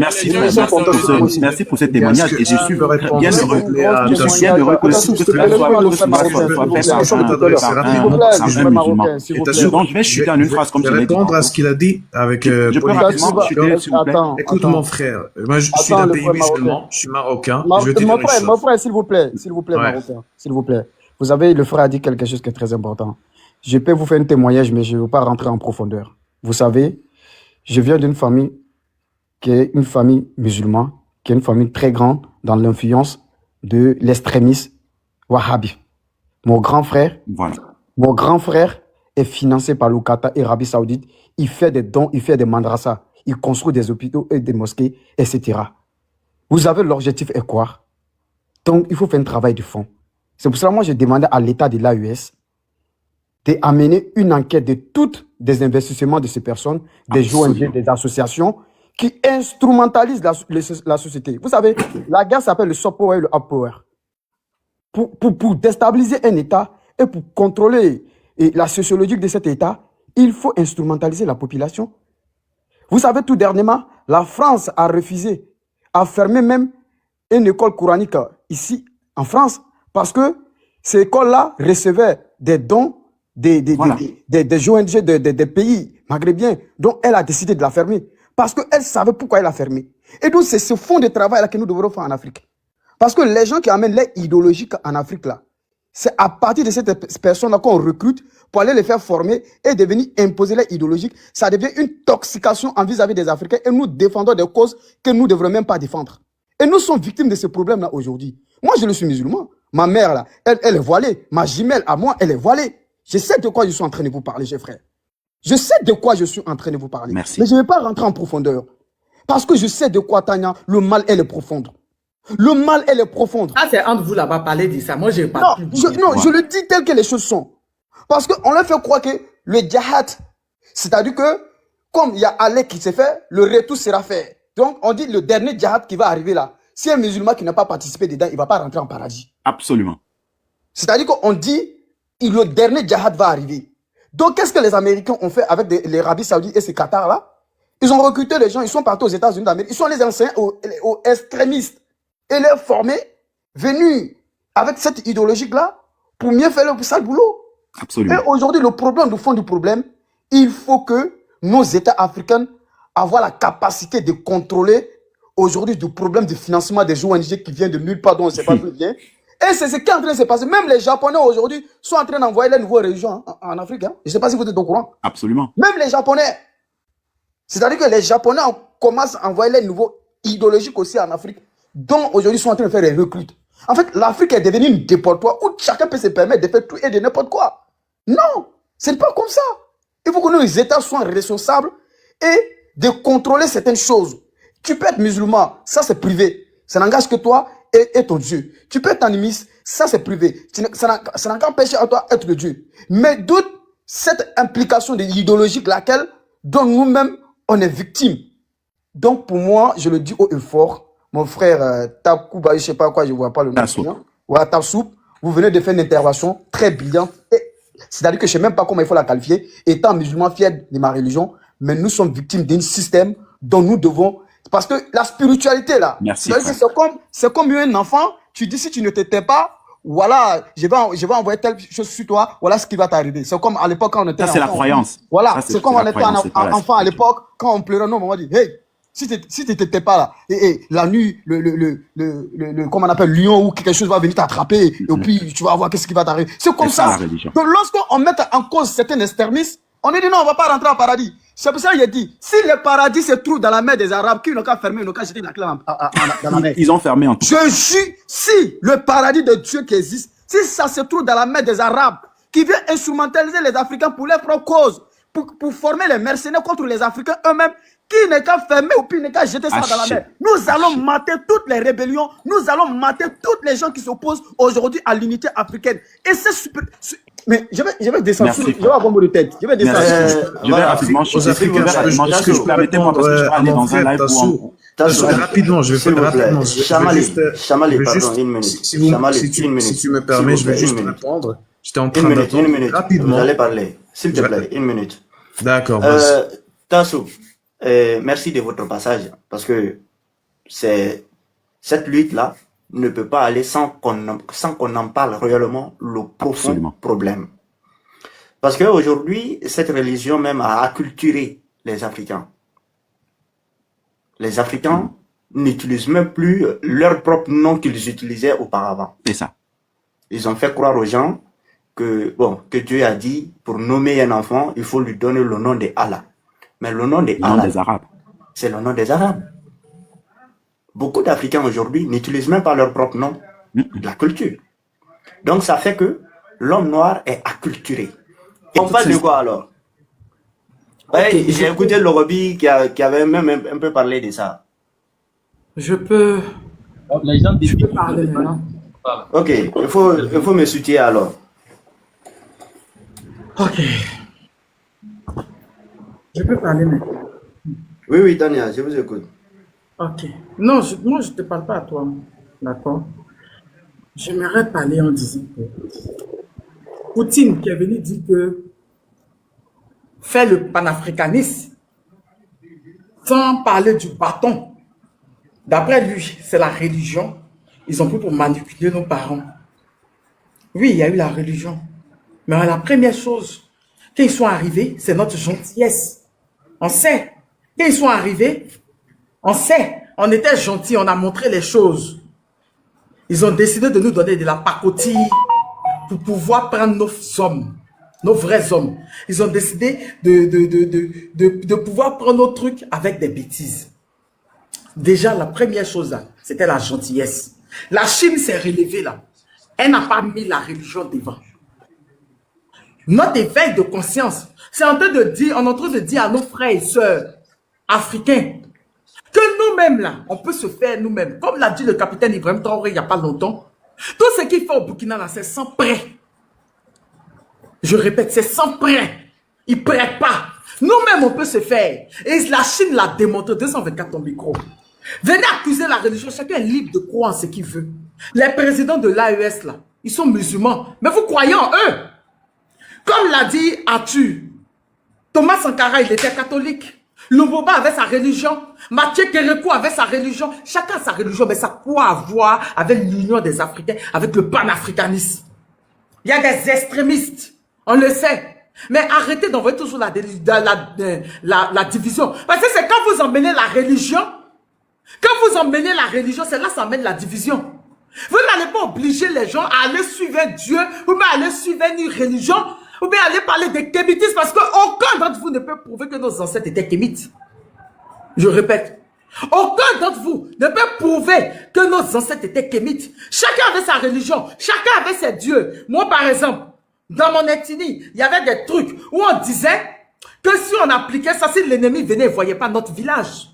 Merci pour ce témoignage et je suis bien heureux. Je suis bien heureux que S'il vous plaît, donc je vais chuter en une phrase comme je vais répondre à ce qu'il a dit avec je peux rapidement chuter, s'il vous plaît. Écoute mon frère, moi je suis d'un pays musulman, je suis marocain. Je vais te dire une chose. Mon frère, s'il vous plaît, Ouais. marocain, s'il vous plaît. Vous savez, le frère a dit quelque chose qui est très important. Je peux vous faire un témoignage, mais je ne veux pas rentrer en profondeur. Vous savez, je viens d'une famille qui est une famille musulmane, qui est une famille très grande dans l'influence de l'extrémisme wahhabi. Mon grand frère est financé par le Qatar et l'Arabie Saoudite. Il fait des dons, il fait des madrasas, il construit des hôpitaux et des mosquées, etc. Vous avez l'objectif est quoi? Donc, il faut faire un travail de fond. C'est pour cela que moi, j'ai demandé à l'État de l'AES d'amener une enquête de toutes des investissements de ces personnes, des ONG, des associations qui instrumentalisent la société. Vous savez, la guerre s'appelle le soft power et le hard power. Pour déstabiliser un État et pour contrôler la sociologie de cet État, il faut instrumentaliser la population. Vous savez, tout dernièrement, la France a refusé, a fermé même une école coranique ici en France parce que ces écoles-là recevaient des dons des ONG des pays maghrébiens, dont elle a décidé de la fermer. Parce qu'elle savait pourquoi elle a fermé. Et donc, c'est ce fond de travail-là que nous devrons faire en Afrique. Parce que les gens qui amènent l'aide idéologique en Afrique, là, c'est à partir de cette personne-là qu'on recrute pour aller les faire former et devenir imposer l'aide idéologique. Ça devient une toxication en vis-à-vis des Africains et nous défendons des causes que nous ne devrions même pas défendre. Et nous sommes victimes de ce problème-là aujourd'hui. Moi, je le suis musulman. Ma mère, là, elle est voilée. Ma jumelle, à moi, elle est voilée. Je sais de quoi je suis en train de vous parler, chers frères. Je sais de quoi je suis en train de vous parler. Merci. Mais je ne vais pas rentrer en profondeur. Parce que je sais de quoi, Tania, le mal, elle est profonde. Le mal, elle est profonde. Ah, c'est entre vous là-bas, parler de ça. Moi, je n'ai pas Non, je le dis tel que les choses sont. Parce qu'on leur fait croire que le djihad, c'est-à-dire que, comme il y a Allah qui s'est fait, le retour sera fait. Donc, on dit le dernier djihad qui va arriver là. Si un musulman qui n'a pas participé dedans, il ne va pas rentrer en paradis. Absolument. C'est-à-dire qu'on dit, le dernier djihad va arriver. Donc, qu'est-ce que les Américains ont fait avec les Arabes Saoudites et ces Qatars-là? Ils ont recruté les gens, ils sont partis aux États-Unis d'Amérique, ils sont les enseignants aux extrémistes et les formés, venus avec cette idéologie-là pour mieux faire le sale boulot. Absolument. Et aujourd'hui, le problème, le fond du problème, il faut que nos États africains aient la capacité de contrôler aujourd'hui le problème de financement des ONG qui vient de nulle part, dont on ne sait pas d'où vient. Et c'est ce qui est en train de se passer. Même les Japonais aujourd'hui sont en train d'envoyer les nouvelles régions en Afrique. Hein. Je ne sais pas si vous êtes au courant. Absolument. Même les Japonais. C'est-à-dire que les Japonais commencent à envoyer les nouveaux idéologiques aussi en Afrique, dont aujourd'hui sont en train de faire des recrutes. En fait, l'Afrique est devenue une déportoire où chacun peut se permettre de faire tout et de n'importe quoi. Non, ce n'est pas comme ça. Il faut que nos États soient responsables et de contrôler certaines choses. Tu peux être musulman, ça c'est privé. Ça n'engage que toi et ton Dieu. Tu peux être animiste, ça c'est privé. Ça n'a qu'à empêcher à toi d'être le Dieu. Mais doute cette implication de l'idéologie dont nous-mêmes on est victime. Donc pour moi, je le dis haut et fort, mon frère Takouba, je ne sais pas quoi, je ne vois pas le nom. Voilà, Tassoup, vous venez de faire une intervention très brillante. C'est-à-dire que je ne sais même pas comment il faut la qualifier. Étant musulman fier de ma religion, mais nous sommes victimes d'un système dont nous devons... Parce que la spiritualité, là, c'est comme un enfant, tu dis si tu ne te tais pas, voilà, je vais envoyer telle chose sur toi, voilà ce qui va t'arriver. C'est comme à l'époque quand on était enfant. Ça, c'est la croyance. Voilà, c'est comme on était enfant à l'époque, quand on pleurait, non, on dit, hey, si tu ne t'étais pas là, et la nuit, comment on appelle, lion ou quelque chose va venir t'attraper, et puis tu vas voir qu'est-ce qui va t'arriver. C'est comme ça. Donc lorsqu'on met en cause certains extrémistes, on dit non, on ne va pas rentrer en paradis. C'est pour ça qu'il a dit, si le paradis se trouve dans la mer des Arabes, qui n'ont qu'à fermer, ils n'ont qu'à jeter la clé dans la mer. Ils ont fermé en tout cas. Je jure, si le paradis de Dieu qui existe, si ça se trouve dans la mer des Arabes, qui vient instrumentaliser les Africains pour leur propre cause, pour former les mercenaires contre les Africains eux-mêmes, qui n'est qu'à fermer ou puis n'est qu'à jeter ça dans la mer. Nous allons mater toutes les rébellions, nous allons mater toutes les gens qui s'opposent aujourd'hui à l'unité africaine. Et c'est super... Mais je vais descendre. Je vais avoir un mot de tête. Je vais descendre. Je vais rapidement. Permettez-moi parce que je vais aller dans un live où rapidement, je vais faire rapidement. Chamali, pardon, une minute. Si tu me permets, je vais juste répondre. J'étais en train d'attendre. Une minute. Rapidement. Vous allez parler. S'il te plaît, une minute. D'accord. Tasso, merci de votre passage, parce que cette lutte-là ne peut pas aller sans qu'on en parle réellement le profond problème. Parce qu'aujourd'hui, cette religion même a acculturé les Africains. Les Africains n'utilisent même plus leur propre nom qu'ils utilisaient auparavant. C'est ça. Ils ont fait croire aux gens que Dieu a dit, pour nommer un enfant, il faut lui donner le nom de Allah. Mais le nom de Allah, des Arabes. C'est le nom des Arabes. Beaucoup d'Africains aujourd'hui n'utilisent même pas leur propre nom de la culture. Donc ça fait que l'homme noir est acculturé. Et on parle de quoi alors? Okay, j'ai écouté Lorobi qui avait même un peu parlé de ça. Je peux parler maintenant. Ok, il faut me soutenir alors. Ok. Je peux parler maintenant. Oui, Tania, je vous écoute. Ok. Non, moi, je ne te parle pas à toi. D'accord? J'aimerais parler en disant que Poutine qui est venu dire que fait le panafricanisme sans parler du bâton. D'après lui, c'est la religion. Ils ont pris pour manipuler nos parents. Oui, il y a eu la religion. Mais la première chose, quand ils sont arrivés, c'est notre gentillesse. On sait. Quand ils sont arrivés, on sait. On était gentils, on a montré les choses. Ils ont décidé de nous donner de la pacotille pour pouvoir prendre nos hommes, nos vrais hommes. Ils ont décidé de pouvoir prendre nos trucs avec des bêtises. Déjà, la première chose, c'était la gentillesse. La Chine s'est relevée là. Elle n'a pas mis la religion devant. Notre éveil de conscience, c'est en train de dire, on est en train de dire à nos frères et sœurs africains que nous-mêmes là, on peut se faire nous-mêmes. Comme l'a dit le capitaine Ibrahim Traoré il n'y a pas longtemps, tout ce qu'il fait au Burkina là, c'est sans prêt. Je répète, c'est sans prêt. Il ne prête pas. Nous-mêmes, on peut se faire. Et la Chine l'a démontré. 224 ton micro. Venez accuser la religion. Chacun est libre de croire en ce qu'il veut. Les présidents de l'AES, là, ils sont musulmans. Mais vous croyez en eux. Comme l'a dit Arthur, Thomas Sankara, il était catholique. Lumumba avait sa religion. Mathieu Kérékou avait sa religion. Chacun a sa religion. Mais ça a quoi à voir avec l'union des Africains, avec le panafricanisme. Il y a des extrémistes. On le sait. Mais arrêtez d'envoyer toujours la division. Parce que c'est quand vous emmenez la religion, c'est là que ça emmène la division. Vous n'allez pas obliger les gens à aller suivre Dieu, ou bien aller suivre une religion, ou bien aller parler des kémitistes, parce qu'aucun d'entre vous ne peut prouver que nos ancêtres étaient kémites. Je répète. Aucun d'entre vous ne peut prouver que nos ancêtres étaient kémites. Chacun avait sa religion, chacun avait ses dieux. Moi, par exemple, dans mon ethnie, il y avait des trucs où on disait que si on appliquait ça, si l'ennemi venait, il ne voyait pas notre village.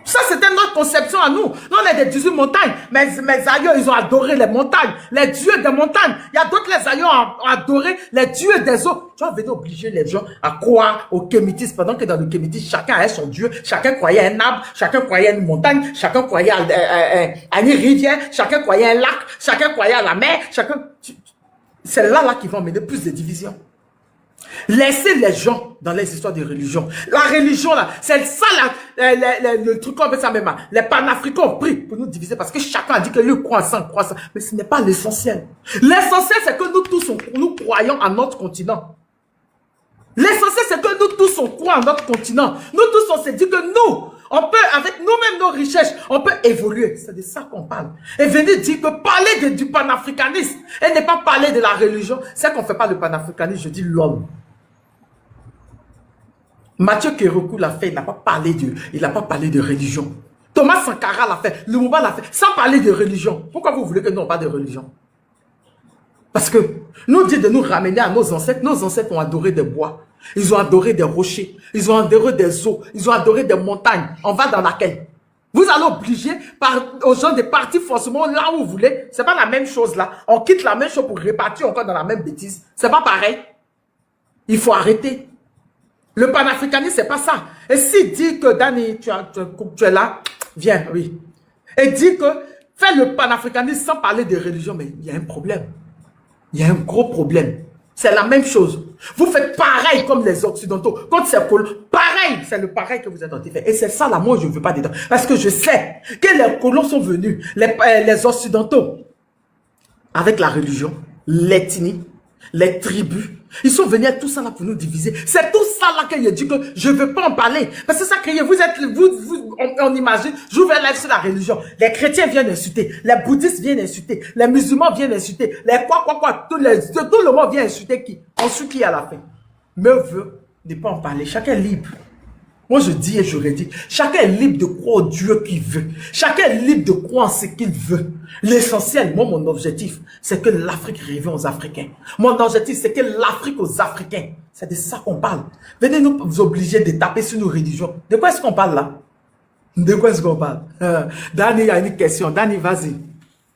Ça, c'était notre conception à nous. Nous, on est des 18 montagnes. Mes aïeux, ils ont adoré les montagnes, les dieux des montagnes. Il y a d'autres, les aïeux ont adoré les dieux des eaux. Tu vas venir obliger les gens à croire au kémitisme, pendant que dans le kémitisme, chacun avait son dieu, chacun croyait à un arbre, chacun croyait à une montagne, chacun croyait à une rivière, chacun croyait à un lac, chacun croyait à la mer, chacun... C'est là qui vont mener plus de divisions. Laissez les gens dans les histoires de religion. La religion, là, c'est ça, le truc qu'on fait ça même. Les panafricains ont pris pour nous diviser parce que chacun a dit que lui croit en ça, croit en ça. Mais ce n'est pas l'essentiel. L'essentiel, c'est que nous tous, nous croyons à notre continent. L'essentiel, c'est que nous tous, on croit à notre continent. Nous tous, on s'est dit que nous, on peut, avec nous-mêmes, nos richesses, on peut évoluer. C'est de ça qu'on parle. Et venez dire que parler du panafricanisme et ne pas parler de la religion, c'est qu'on ne fait pas le panafricanisme, je dis l'homme. Mathieu Kérékou l'a fait, il n'a pas parlé de religion. Thomas Sankara l'a fait, Lumumba l'a fait, sans parler de religion. Pourquoi vous voulez que nous, on parle de religion? Parce que nous dit de nous ramener à nos ancêtres ont adoré des bois, ils ont adoré des rochers, ils ont adoré des eaux, ils ont adoré des montagnes. On va dans laquelle? Vous allez obliger aux gens de partir forcément là où vous voulez. C'est pas la même chose là. On quitte la même chose pour repartir encore dans la même bêtise. C'est pas pareil. Il faut arrêter. Le panafricanisme, c'est pas ça. Et s'il dit que Dani, tu es là, viens, oui. Et dit que fais le panafricanisme sans parler de religion, mais il y a un problème. Il y a un gros problème. C'est la même chose. Vous faites pareil comme les Occidentaux. Quand c'est pareil, c'est le pareil que vous êtes en train de faire. Et c'est ça, là, moi, je ne veux pas dedans. Parce que je sais que les colons sont venus, les Occidentaux, avec la religion, l'ethnie, les tribus. Ils sont venus avec tout ça là pour nous diviser. C'est tout ça là que je dis que je ne veux pas en parler. Parce que ça crée, on imagine, j'ouvre un live sur la religion. Les chrétiens viennent insulter, les bouddhistes viennent insulter, les musulmans viennent insulter, les tout le monde vient insulter qui? Ensuite qui à la fin? Me veut ne pas en parler. Chacun est libre. Moi, je dis et je redis, chacun est libre de croire au Dieu qu'il veut. Chacun est libre de croire en ce qu'il veut. L'essentiel, moi, mon objectif, c'est que l'Afrique revienne aux Africains. Mon objectif, c'est que l'Afrique aux Africains. C'est de ça qu'on parle. Venez nous obliger de taper sur nos religions. De quoi est-ce qu'on parle là? De quoi est-ce qu'on parle? Danny, il y a une question. Danny, vas-y.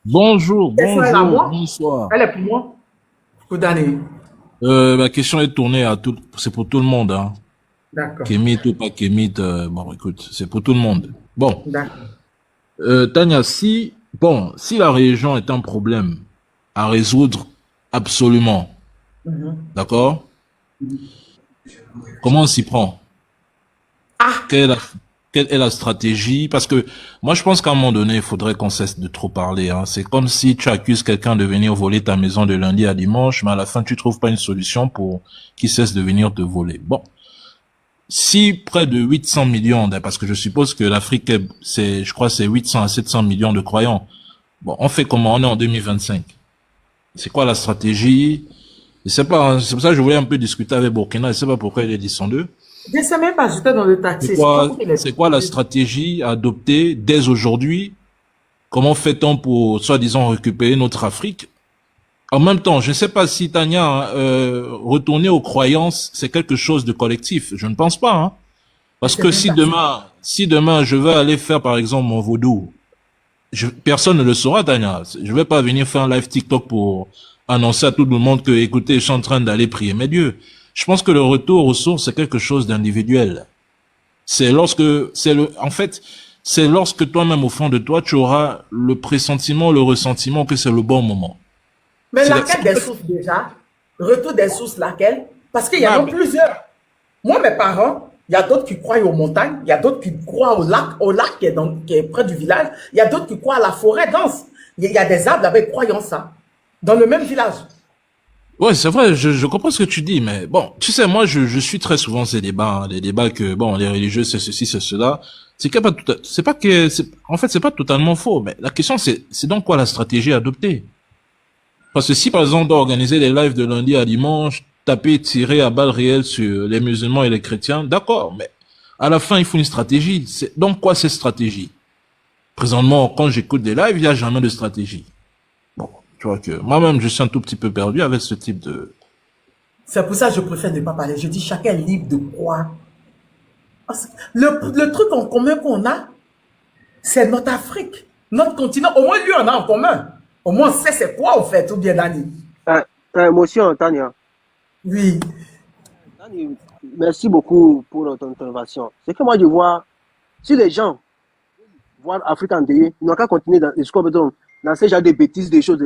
Bonjour, bonjour, bonsoir. Elle est pour moi? Pour Danny. Ma question est tournée à tout, c'est pour tout le monde, hein. D'accord. Kémite ou pas Kémite, bon, écoute, c'est pour tout le monde. Bon. D'accord. Tania, si la religion est un problème à résoudre absolument, d'accord? Comment on s'y prend? Quelle est la stratégie? Parce que moi, je pense qu'à un moment donné, il faudrait qu'on cesse de trop parler, hein. C'est comme si tu accuses quelqu'un de venir voler ta maison de lundi à dimanche, mais à la fin, tu trouves pas une solution pour qu'il cesse de venir te voler. Bon. Si près de 800 millions, parce que je suppose que l'Afrique, je crois, c'est 800 à 700 millions de croyants. Bon, on fait comment? On est en 2025. C'est quoi la stratégie? Je sais pas, hein, c'est pour ça que je voulais un peu discuter avec Burkina. Je sais pas pourquoi il est descendu. Je ne sais même pas, j'étais dans le taxi. C'est quoi la stratégie à adopter dès aujourd'hui? Comment fait-on pour, soi-disant, récupérer notre Afrique? En même temps, je ne sais pas si Tania, retourner aux croyances, c'est quelque chose de collectif. Je ne pense pas, hein. Parce que si demain je veux aller faire, par exemple, mon vaudou, personne ne le saura, Tania. Je vais pas venir faire un live TikTok pour annoncer à tout le monde que, écoutez, je suis en train d'aller prier mes dieux. Je pense que le retour aux sources, c'est quelque chose d'individuel. C'est lorsque toi-même, au fond de toi, tu auras le pressentiment, le ressentiment que c'est le bon moment. Mais laquelle des sources déjà? Retour des sources, laquelle? Parce qu'il y en a plusieurs. Moi, mes parents, il y a d'autres qui croient aux montagnes, il y a d'autres qui croient au lac qui est près du village, il y a d'autres qui croient à la forêt dense. Il y a des arbres avec croyance, ça, dans le même village. Ouais, c'est vrai, je comprends ce que tu dis, mais bon, tu sais, moi, je suis très souvent ces débats, hein, les débats que, bon, les religieux, c'est ceci, c'est cela. En fait, c'est pas totalement faux, mais la question, c'est donc quoi la stratégie adoptée? Parce que si, par exemple, on doit organiser des lives de lundi à dimanche, taper, tirer à balles réelles sur les musulmans et les chrétiens, d'accord, mais à la fin, il faut une stratégie. Donc, quoi cette stratégie? Présentement, quand j'écoute des lives, il n'y a jamais de stratégie. Bon, tu vois que moi-même, je suis un tout petit peu perdu avec ce type de... C'est pour ça que je préfère ne pas parler. Je dis, chacun est libre de croire. Le truc en commun qu'on a, c'est notre Afrique, notre continent. Au moins, lui, on a en commun. Au moins, on sait c'est quoi, en fait, ou bien, Dani? Émotion, Tania. Oui. Dani, merci beaucoup pour ton intervention. C'est que moi, je vois, si les gens voient l'Afrique endeuillée, ils n'ont qu'à continuer dans ces genres de bêtises, des choses,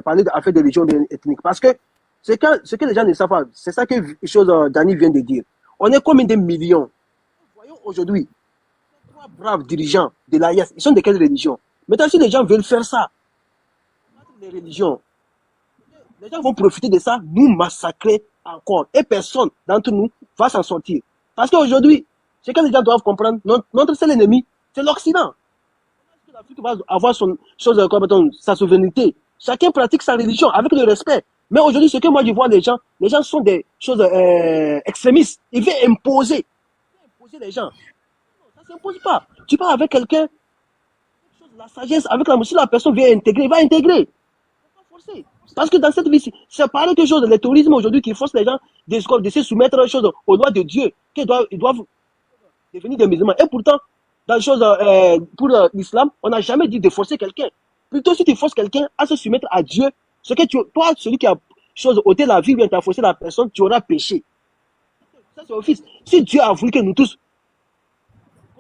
parler d'affaires de religion ethnique. Parce que ce que les gens ne savent pas, c'est ça que Dani vient de dire. On est combien de millions? Voyons aujourd'hui, trois braves dirigeants de l'AIS, ils sont de quelle religion? Maintenant, si les gens veulent faire ça, les religions, les gens vont profiter de ça, nous massacrer encore. Et personne d'entre nous va s'en sortir. Parce qu'aujourd'hui, ce que les gens doivent comprendre, notre seul ennemi, c'est l'Occident. L'Afrique va avoir sa souveraineté. Chacun pratique sa religion avec le respect. Mais aujourd'hui, ce que moi je vois, les gens sont des choses extrémistes. Ils veulent imposer les gens. Ça ne s'impose pas. Tu parles avec quelqu'un, la sagesse, avec si la personne vient intégrer, il va intégrer. Parce que dans cette vie, c'est pareil que chose, le tourisme aujourd'hui qui force les gens de se soumettre aux lois de Dieu, qu'ils doivent devenir des musulmans. Et pourtant, dans les choses, pour l'islam, on n'a jamais dit de forcer quelqu'un. Plutôt, si tu forces quelqu'un à se soumettre à Dieu, ce que toi, celui qui a ôté la vie, vient t'as forcé la personne, tu auras péché. Ça, c'est au fils. Si Dieu a voulu que nous tous,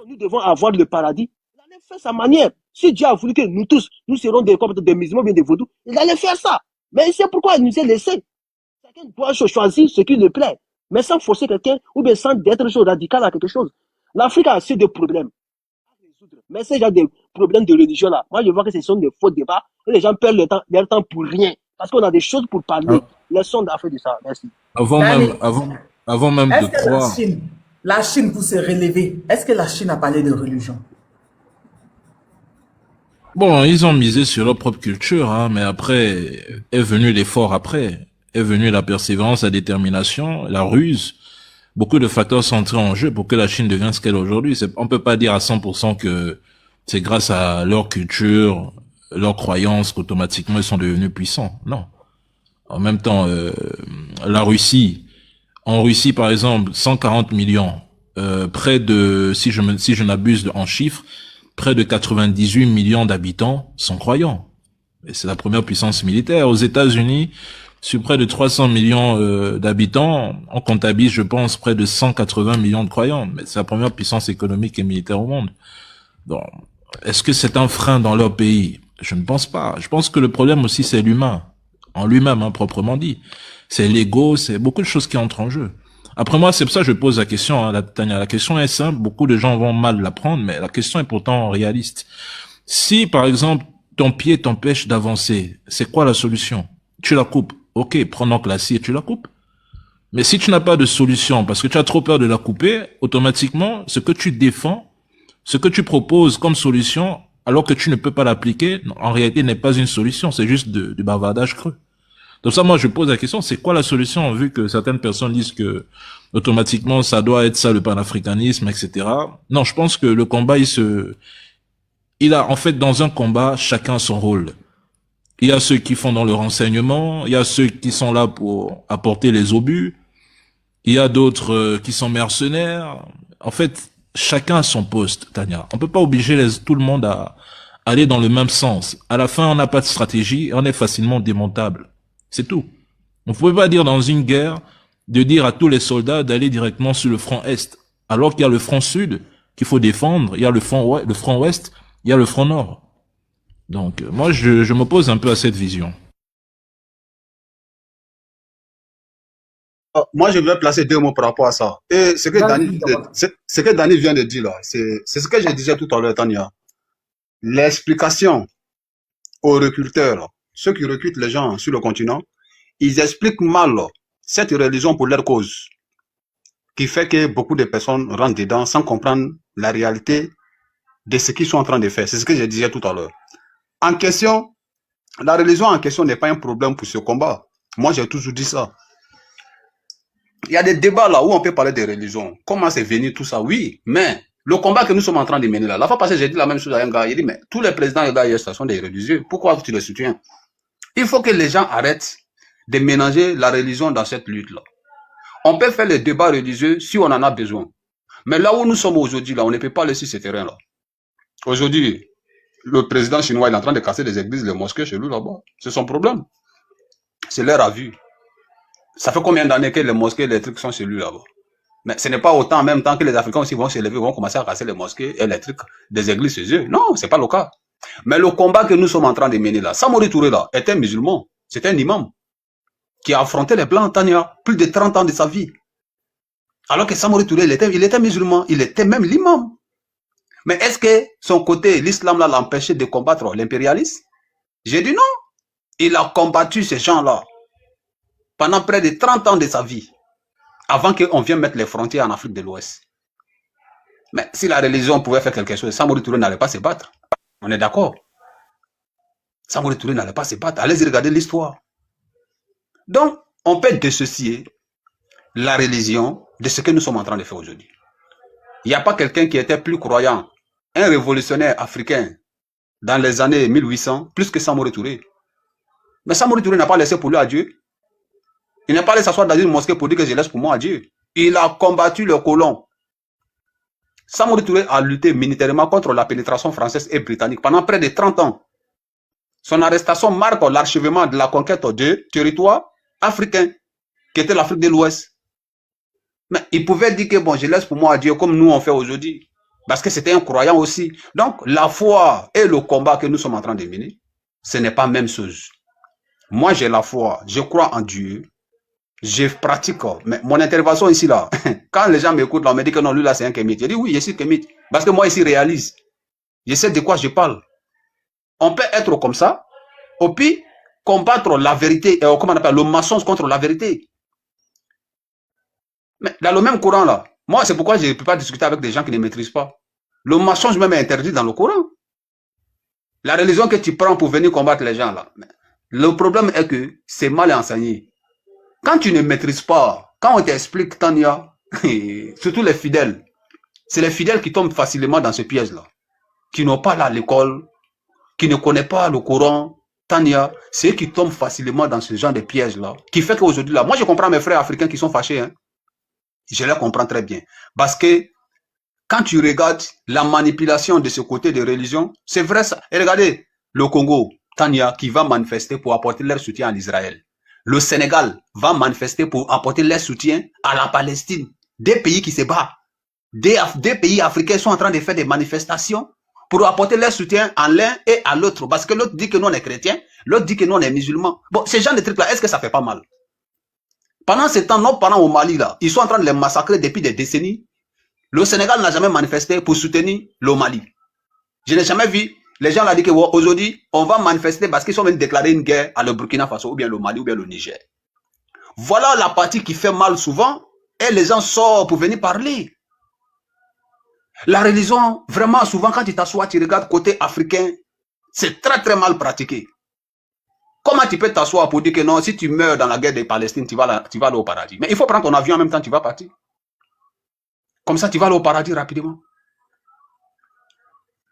nous devons avoir le paradis, il allait faire sa manière. Si Dieu a voulu que nous tous, nous serons des musulmans, bien des vaudous, il allait faire ça. Mais c'est pourquoi il nous a laissé. Chacun doit choisir ce qui lui plaît, mais sans forcer quelqu'un ou bien sans être radical à quelque chose. L'Afrique a assez de problèmes à résoudre. Mais ces gens des problèmes de religion là, moi je vois que ce sont des faux débats et les gens perdent leur temps pour rien. Parce qu'on a des choses pour parler. Laissons d'affaires de ça. Merci. Avant même Est-ce de que croire. la Chine, pour se relever, est-ce que la Chine a parlé de religion? Bon, ils ont misé sur leur propre culture, hein, mais après est venu l'effort après, est venue la persévérance, la détermination, la ruse. Beaucoup de facteurs sont entrés en jeu pour que la Chine devienne ce qu'elle est aujourd'hui. On peut pas dire à 100% que c'est grâce à leur culture, leurs croyances qu'automatiquement ils sont devenus puissants. Non. En même temps, la Russie, en Russie par exemple, 140 millions, près de, si je n'abuse en chiffres, près de 98 millions d'habitants sont croyants. Et c'est la première puissance militaire. Aux États-Unis, sur près de 300 millions d'habitants, on comptabilise, je pense, près de 180 millions de croyants. Mais c'est la première puissance économique et militaire au monde. Donc, est-ce que c'est un frein dans leur pays? Je ne pense pas. Je pense que le problème aussi, c'est l'humain. En lui-même, hein, proprement dit. C'est l'ego, c'est beaucoup de choses qui entrent en jeu. Après moi, c'est pour ça que je pose la question, hein, Tania. La question est simple, beaucoup de gens vont mal la prendre, mais la question est pourtant réaliste. Si, par exemple, ton pied t'empêche d'avancer, c'est quoi la solution? Tu la coupes. Ok, prends donc la scie et tu la coupes. Mais si tu n'as pas de solution, parce que tu as trop peur de la couper, automatiquement, ce que tu défends, ce que tu proposes comme solution, alors que tu ne peux pas l'appliquer, en réalité n'est pas une solution, c'est juste du bavardage creux. Donc ça, moi, je pose la question, c'est quoi la solution, vu que certaines personnes disent que automatiquement, ça doit être ça, le panafricanisme, etc. Non, je pense que le combat, il a, en fait, dans un combat, chacun son rôle. Il y a ceux qui font dans le renseignement, il y a ceux qui sont là pour apporter les obus, il y a d'autres qui sont mercenaires. En fait, chacun a son poste, Tania. On peut pas obliger tout le monde à aller dans le même sens. À la fin, on n'a pas de stratégie et on est facilement démontable. C'est tout. On ne pouvait pas dire dans une guerre de dire à tous les soldats d'aller directement sur le front Est, alors qu'il y a le front Sud qu'il faut défendre, il y a le front Ouest, il y a le front Nord. Donc, moi, je m'oppose un peu à cette vision. Moi, je vais placer 2 mots par rapport à ça. Et ce que Dani vient de dire là, c'est ce que je disais tout à l'heure, Tania. L'explication aux recruteurs, ceux qui recrutent les gens sur le continent, ils expliquent mal cette religion pour leur cause, qui fait que beaucoup de personnes rentrent dedans sans comprendre la réalité de ce qu'ils sont en train de faire. C'est ce que je disais tout à l'heure. En question, la religion en question n'est pas un problème pour ce combat. Moi, j'ai toujours dit ça. Il y a des débats là où on peut parler de religion. Comment c'est venu tout ça? Oui, mais le combat que nous sommes en train de mener là, la fois passée, j'ai dit la même chose à un gars. Il dit, mais tous les présidents et sont des religieux. Pourquoi tu les soutiens? Il faut que les gens arrêtent de mélanger la religion dans cette lutte-là. On peut faire les débats religieux si on en a besoin. Mais là où nous sommes aujourd'hui, là, on ne peut pas laisser ce terrain-là. Aujourd'hui, le président chinois il est en train de casser des églises, les mosquées chez lui là-bas. C'est son problème. C'est leur avis. Ça fait combien d'années que les mosquées électriques sont chez lui là-bas? Mais ce n'est pas autant en même temps que les Africains aussi vont s'élever, vont commencer à casser les mosquées électriques des églises chez eux. Non, c'est pas le cas. Mais le combat que nous sommes en train de mener là, Samori Touré là, est un musulman. C'est un imam qui a affronté les Blancs en Tania plus de 30 ans de sa vie. Alors que Samori Touré, il était musulman, il était même l'imam. Mais est-ce que son côté, l'islam là, l'a empêché de combattre l'impérialisme? J'ai dit non. Il a combattu ces gens-là pendant près de 30 ans de sa vie, avant qu'on vienne mettre les frontières en Afrique de l'Ouest. Mais si la religion pouvait faire quelque chose, Samori Touré n'allait pas se battre. On est d'accord? Samori Touré n'allait pas se battre. Allez-y regarder l'histoire. Donc, on peut dissocier la religion de ce que nous sommes en train de faire aujourd'hui. Il n'y a pas quelqu'un qui était plus croyant, un révolutionnaire africain dans les années 1800, plus que Samori Touré. Mais Samori Touré n'a pas laissé pour lui à Dieu. Il n'est pas allé s'asseoir dans une mosquée pour dire que je laisse pour moi à Dieu. Il a combattu les colons. Samori Touré a lutté militairement contre la pénétration française et britannique pendant près de 30 ans. Son arrestation marque l'archivement de la conquête de territoires africains, qui était l'Afrique de l'Ouest. Mais il pouvait dire que bon, je laisse pour moi à Dieu comme nous on fait aujourd'hui. Parce que c'était un croyant aussi. Donc la foi et le combat que nous sommes en train de mener, ce n'est pas la même chose. Moi j'ai la foi, je crois en Dieu. Je pratique. Mais mon intervention ici, là, quand les gens m'écoutent, on me dit que non, lui, là, c'est un kémite. Je dis oui, je suis kémite. Parce que moi, ici, réalise. Je sais de quoi je parle. On peut être comme ça, et puis combattre la vérité, comment on appelle, le mensonge contre la vérité. Mais dans le même courant, là, moi, c'est pourquoi je ne peux pas discuter avec des gens qui ne maîtrisent pas. Le mensonge même est interdit dans le Coran. La religion que tu prends pour venir combattre les gens, là, le problème est que c'est mal enseigné. Quand tu ne maîtrises pas, quand on t'explique, Tania, surtout les fidèles, c'est les fidèles qui tombent facilement dans ce piège-là, qui n'ont pas là à l'école, qui ne connaissent pas le Coran, Tania, c'est eux qui tombent facilement dans ce genre de piège-là, qui fait qu'aujourd'hui, là, moi je comprends mes frères africains qui sont fâchés, hein. Je les comprends très bien. Parce que quand tu regardes la manipulation de ce côté de religion, c'est vrai ça. Et regardez, le Congo, Tania, qui va manifester pour apporter leur soutien à l'Israël. Le Sénégal va manifester pour apporter leur soutien à la Palestine. Des pays qui se battent. Des pays africains sont en train de faire des manifestations pour apporter leur soutien à l'un et à l'autre. Parce que l'autre dit que nous on est chrétiens, l'autre dit que nous on est musulmans. Bon, ces gens de trucs-là, est-ce que ça fait pas mal? Pendant ce temps, nos parents au Mali, là, ils sont en train de les massacrer depuis des décennies. Le Sénégal n'a jamais manifesté pour soutenir le Mali. Je n'ai jamais vu les gens là dire qu'aujourd'hui, on va manifester parce qu'ils sont venus déclarer une guerre à le Burkina Faso, ou bien le Mali, ou bien le Niger. Voilà la partie qui fait mal souvent, et les gens sortent pour venir parler. La religion, vraiment, souvent, quand tu t'assois, tu regardes côté africain, c'est très très mal pratiqué. Comment tu peux t'asseoir pour dire que non, si tu meurs dans la guerre de Palestine, tu vas aller au paradis. Mais il faut prendre ton avion en même temps, tu vas partir. Comme ça, tu vas aller au paradis rapidement.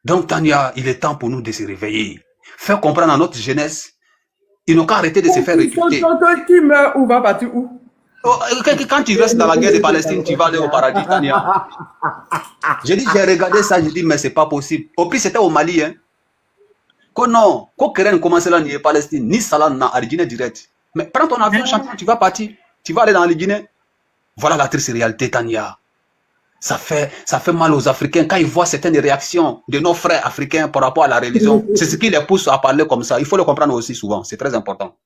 Donc, Tania, il est temps pour nous de se réveiller. Faire comprendre à notre jeunesse, ils n'ont qu'à arrêter de se faire recruter. Qui meurt ou va partir où? Quand tu restes dans la guerre de Palestine, tu vas aller au paradis, Tania. J'ai regardé ça, j'ai dit, mais c'est pas possible. Au plus, c'était au Mali, hein. Que non, que commence là, ni Palestine, ni Salah, ni Guinée direct. Mais prends ton avion, champion, tu vas partir. Tu vas aller dans les Guinées. Voilà la triste réalité, Tania. Ça fait mal aux Africains quand ils voient certaines réactions de nos frères africains par rapport à la religion. C'est ce qui les pousse à parler comme ça. Il faut le comprendre aussi souvent. C'est très important.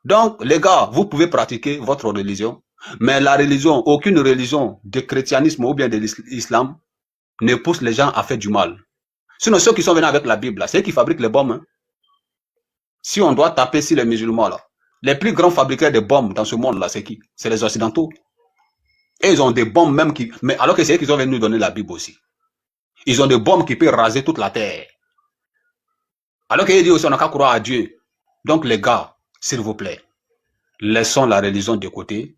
Donc, les gars, vous pouvez pratiquer votre religion, mais la religion, aucune religion de christianisme ou bien de l'islam ne pousse les gens à faire du mal. Sinon, ceux qui sont venus avec la Bible, c'est eux qui fabriquent les bombes. Hein. Si on doit taper sur les musulmans, là, les plus grands fabricants de bombes dans ce monde-là, c'est qui? C'est les Occidentaux. Et ils ont des bombes même qui... Mais alors que c'est eux qui sont venus nous donner la Bible aussi. Ils ont des bombes qui peuvent raser toute la terre. Alors qu'ils disent aussi, on n'a qu'à croire à Dieu. Donc les gars, s'il vous plaît, laissons la religion de côté.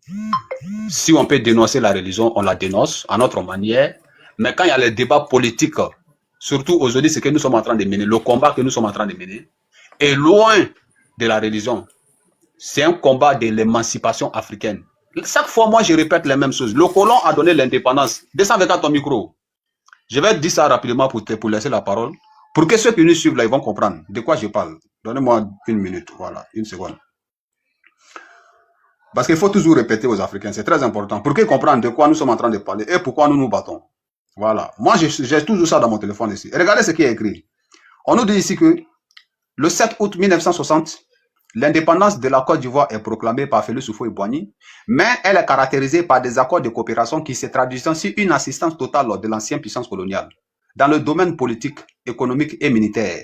Si on peut dénoncer la religion, on la dénonce à notre manière. Mais quand il y a les débats politiques, surtout aujourd'hui, ce que nous sommes en train de mener, le combat que nous sommes en train de mener, est loin de la religion. C'est un combat de l'émancipation africaine. Chaque fois, moi, je répète les mêmes choses. Le colon a donné l'indépendance. Descends avec ton micro. Je vais dire ça rapidement pour laisser la parole. Pour que ceux qui nous suivent là, ils vont comprendre de quoi je parle. Donnez-moi une minute. Voilà, une seconde. Parce qu'il faut toujours répéter aux Africains. C'est très important. Pour qu'ils comprennent de quoi nous sommes en train de parler et pourquoi nous nous battons. Voilà. Moi, j'ai toujours ça dans mon téléphone ici. Et regardez ce qui est écrit. On nous dit ici que le 7 août 1960, l'indépendance de la Côte d'Ivoire est proclamée par Félix Houphouët-Boigny, mais elle est caractérisée par des accords de coopération qui se traduisent sur une assistance totale de l'ancienne puissance coloniale dans le domaine politique, économique et militaire.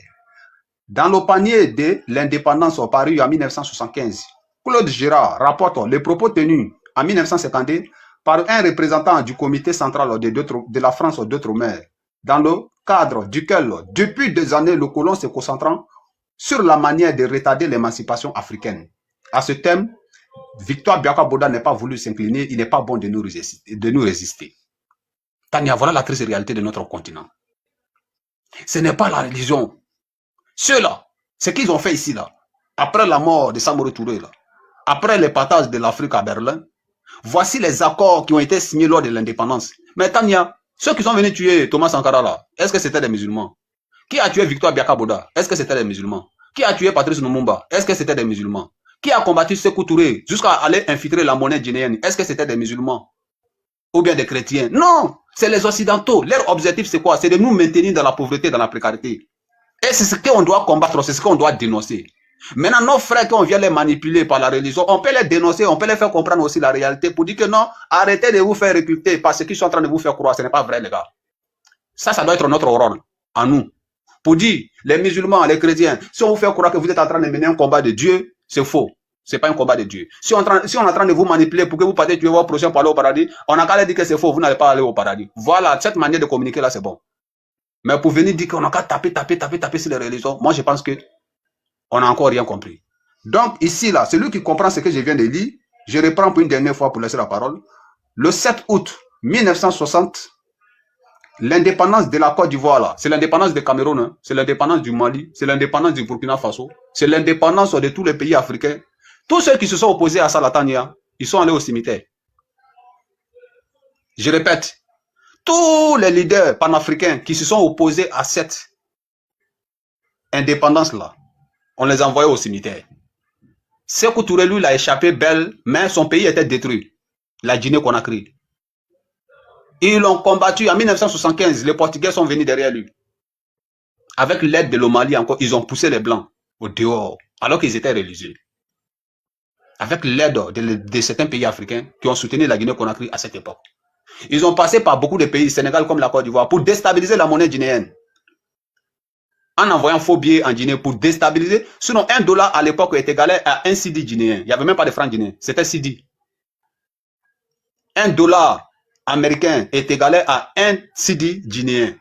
Dans le panier de l'indépendance paru en 1975, Claude Girard rapporte les propos tenus en 1952 par un représentant du comité central de la France d'outre-mer, dans le cadre duquel, depuis des années, le colon se concentrant sur la manière de retarder l'émancipation africaine. À ce thème, Victor Biaka-Boda n'a pas voulu s'incliner, il n'est pas bon de nous résister. Tania, voilà la triste réalité de notre continent. Ce n'est pas la religion. Ceux-là, ce qu'ils ont fait ici, là, après la mort de Samori Touré, là, après le partage de l'Afrique à Berlin, voici les accords qui ont été signés lors de l'indépendance. Mais Tania, ceux qui sont venus tuer Thomas Sankara, là, est-ce que c'était des musulmans? Qui a tué Victor Biaka-Boda? Est-ce que c'était des musulmans? Qui a tué Patrice Lumumba? Est-ce que c'était des musulmans? Qui a combattu Sékou Touré jusqu'à aller infiltrer la monnaie guinéenne? Est-ce que c'était des musulmans? Ou bien des chrétiens? Non, c'est les Occidentaux. Leur objectif, c'est quoi? C'est de nous maintenir dans la pauvreté, dans la précarité. Et c'est ce qu'on doit combattre, c'est ce qu'on doit dénoncer. Maintenant, nos frères, quand on vient les manipuler par la religion, on peut les dénoncer, on peut les faire comprendre aussi la réalité pour dire que non, arrêtez de vous faire recruter parce qu'ils sont en train de vous faire croire. Ce n'est pas vrai, les gars. Ça doit être notre rôle, à nous. Pour dire, les musulmans, les chrétiens, si on vous fait croire que vous êtes en train de mener un combat de Dieu, c'est faux. C'est pas un combat de Dieu. Si on est en train de vous manipuler pour que vous partiez tuer votre prochain pour aller au paradis, on n'a qu'à leur dire que c'est faux, vous n'allez pas aller au paradis. Voilà, cette manière de communiquer là, c'est bon. Mais pour venir dire qu'on n'a qu'à taper sur les religions, moi je pense que on n'a encore rien compris. Donc ici, là, celui qui comprend ce que je viens de lire, je reprends pour une dernière fois pour laisser la parole. Le 7 août 1960, l'indépendance de la Côte d'Ivoire, là, c'est l'indépendance du Cameroun, hein, c'est l'indépendance du Mali, c'est l'indépendance du Burkina Faso, c'est l'indépendance de tous les pays africains. Tous ceux qui se sont opposés à Salatania, ils sont allés au cimetière. Je répète, tous les leaders panafricains qui se sont opposés à cette indépendance-là, on les a envoyés au cimetière. Sékou Touré, lui, il a échappé belle, mais son pays était détruit. La Guinée-Conakry. Ils l'ont combattu en 1975. Les Portugais sont venus derrière lui. Avec l'aide de l'Omali encore, ils ont poussé les Blancs au dehors, alors qu'ils étaient religieux. Avec l'aide de certains pays africains qui ont soutenu la Guinée-Conakry à cette époque. Ils ont passé par beaucoup de pays, Sénégal comme la Côte d'Ivoire, pour déstabiliser la monnaie guinéenne. En envoyant faux billets en Guinée pour déstabiliser. Sinon, $1 à l'époque était égal à un CD guinéen. Il n'y avait même pas de francs guinéens. C'était CD. $1 américain est égal à un CD guinéen.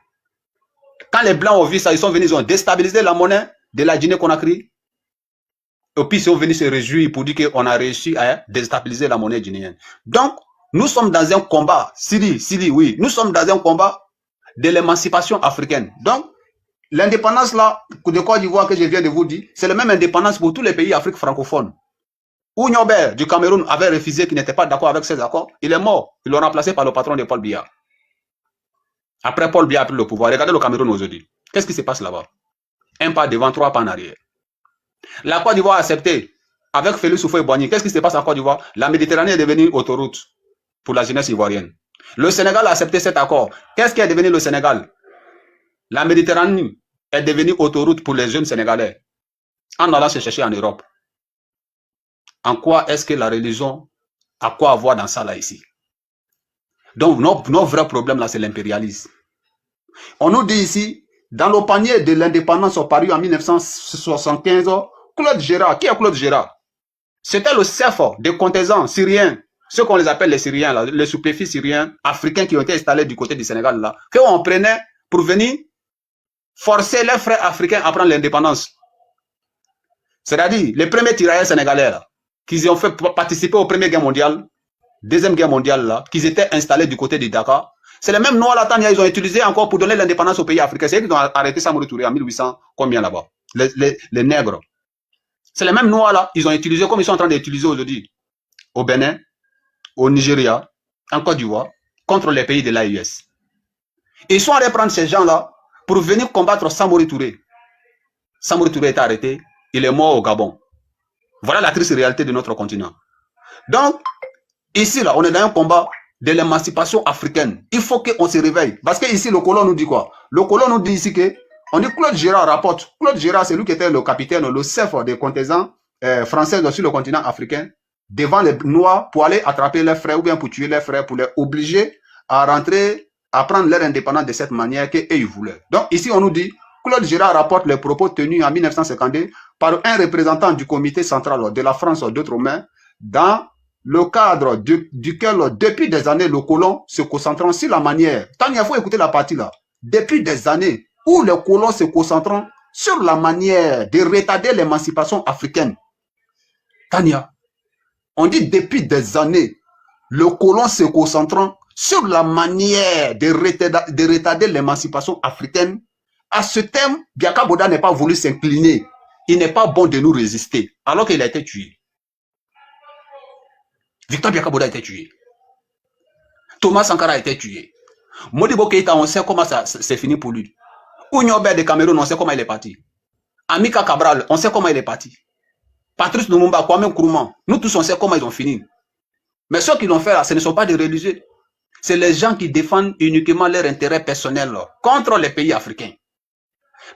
Quand les Blancs ont vu ça, ils sont venus, ils ont déstabilisé la monnaie de la Guinée-Conakry. Et puis ils sont venus se réjouir pour dire qu'on a réussi à déstabiliser la monnaie guinéenne. Donc, nous sommes dans un combat, Sidi, oui, nous sommes dans un combat de l'émancipation africaine. Donc, l'indépendance là, de Côte d'Ivoire que je viens de vous dire, c'est la même indépendance pour tous les pays d'Afrique francophone. Où Nyobert du Cameroun avait refusé, qu'il n'était pas d'accord avec ces accords, il est mort. Ils l'ont remplacé par le patron de Paul Biya. Après, Paul Biya a pris le pouvoir. Regardez le Cameroun aujourd'hui. Qu'est-ce qui se passe là-bas? Un pas devant, 3 pas en arrière. La Côte d'Ivoire a accepté, avec Félix Houphouët-Boigny, qu'est-ce qui se passe en Côte d'Ivoire? La Méditerranée est devenue autoroute pour la jeunesse ivoirienne. Le Sénégal a accepté cet accord. Qu'est-ce qui est devenu le Sénégal? La Méditerranée est devenue autoroute pour les jeunes Sénégalais en allant se chercher en Europe. En quoi est-ce que la religion a quoi avoir dans ça là ici? Donc nos vrais problèmes là, c'est l'impérialisme. On nous dit ici, dans le panier de l'indépendance paru en 1975, Claude Gérard, qui est Claude Gérard? C'était le chef des contingents syriens, ceux qu'on les appelle les Syriens, là, les sous-préfets syriens, africains qui ont été installés du côté du Sénégal là, qu'on prenait pour venir forcer les frères africains à prendre l'indépendance. C'est-à-dire, les premiers tirailleurs sénégalais là, qui ont fait participer aux Première Guerre mondiale, Deuxième Guerre mondiale là, qui étaient installés du côté du Dakar, c'est les mêmes noirs là, ils ont utilisé encore pour donner l'indépendance aux pays africains. C'est eux qui ont arrêté Samori Touré en 1800, combien là-bas? Les nègres. C'est les mêmes noirs là, ils ont utilisé comme ils sont en train d'utiliser aujourd'hui au Bénin, au Nigeria, en Côte d'Ivoire, contre les pays de l'AIS. Ils sont allés prendre ces gens là pour venir combattre Samori Touré. Samori Touré est arrêté, il est mort au Gabon. Voilà la triste réalité de notre continent. Donc, ici là, on est dans un combat de l'émancipation africaine. Il faut qu'on se réveille. Parce que ici, le colon nous dit quoi? Le colon nous dit ici que, on dit Claude Gérard rapporte. Claude Gérard, c'est lui qui était le capitaine, le chef des contingents français sur le continent africain, devant les Noirs pour aller attraper leurs frères ou bien pour tuer leurs frères, pour les obliger à rentrer, à prendre leur indépendance de cette manière qu'eux ils voulaient. Donc ici, on nous dit, Claude Gérard rapporte les propos tenus en 1952 par un représentant du comité central de la France d'outre-mer dans le cadre duquel, depuis des années, le colon se concentrant sur la manière. Tania, il faut écouter la partie là. Depuis des années, où le colon se concentrant sur la manière de retarder l'émancipation africaine. Tania, on dit depuis des années, le colon se concentrant sur la manière de retarder l'émancipation africaine. À ce thème, Biaka Boda n'a pas voulu s'incliner. Il n'est pas bon de nous résister, alors qu'il a été tué. Victor Biaka Boda a été tué. Thomas Sankara a été tué. Modibo Keïta, on sait comment ça c'est fini pour lui. Ounyober de Cameroun, on sait comment il est parti. Amika Cabral, on sait comment il est parti. Patrice Lumumba, Kwame Nkrumah, nous tous on sait comment ils ont fini. Mais ceux qui l'ont fait là, ce ne sont pas des religieux. C'est les gens qui défendent uniquement leurs intérêts personnels là, contre les pays africains.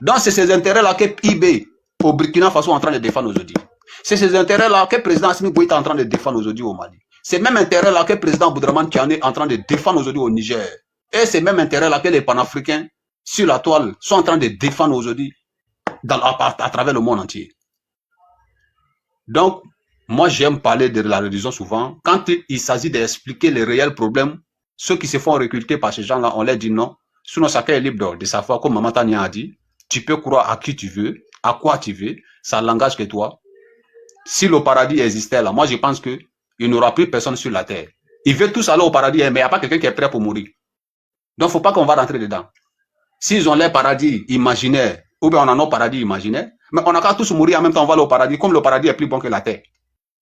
Donc c'est ces intérêts là que IB au Burkina Faso en train de défendre aujourd'hui. C'est ces intérêts-là que le président Assimi Goïta est en train de défendre aujourd'hui au Mali. C'est même intérêt-là que le président Abdrahmane Tiani est en train de défendre aujourd'hui au Niger. Et c'est même intérêt-là que les panafricains sur la toile sont en train de défendre aujourd'hui à travers le monde entier. Donc, moi j'aime parler de la religion souvent. Quand il s'agit d'expliquer les réels problèmes, ceux qui se font recruter par ces gens-là, on leur dit non. Sinon, chacun est libre de sa foi, comme Maman Tania a dit. Tu peux croire à qui tu veux, à quoi tu veux, ça n'engage que toi. Si le paradis existait là, moi je pense qu'il n'y aura plus personne sur la terre. Ils veulent tous aller au paradis, mais il n'y a pas quelqu'un qui est prêt pour mourir. Donc, il ne faut pas qu'on va rentrer dedans. S'ils ont leur paradis imaginaire, ou bien on a nos paradis imaginaires, mais on n'a qu'à tous mourir en même temps, on va aller au paradis, comme le paradis est plus bon que la terre.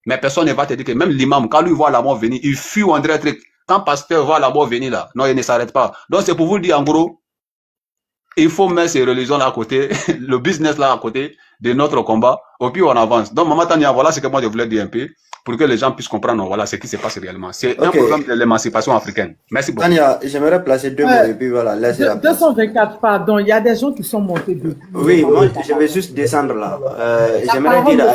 Mais personne ne va te dire que même l'imam, quand lui voit la mort venir, il fuit ou André Trick. Quand pasteur voit la mort venir là, non, il ne s'arrête pas. Donc, c'est pour vous dire en gros, il faut mettre ces religions là à côté, le business là à côté de notre combat, au plus on avance. Donc, Maman Tania, voilà ce que moi je voulais dire un peu, pour que les gens puissent comprendre voilà, ce qui se passe réellement. C'est un problème de l'émancipation africaine. Merci beaucoup. Tania, j'aimerais placer deux mots et puis voilà, laissez la place. 224, pardon, il y a des gens qui sont montés depuis. Oui, moi je vais juste descendre là. J'aimerais dire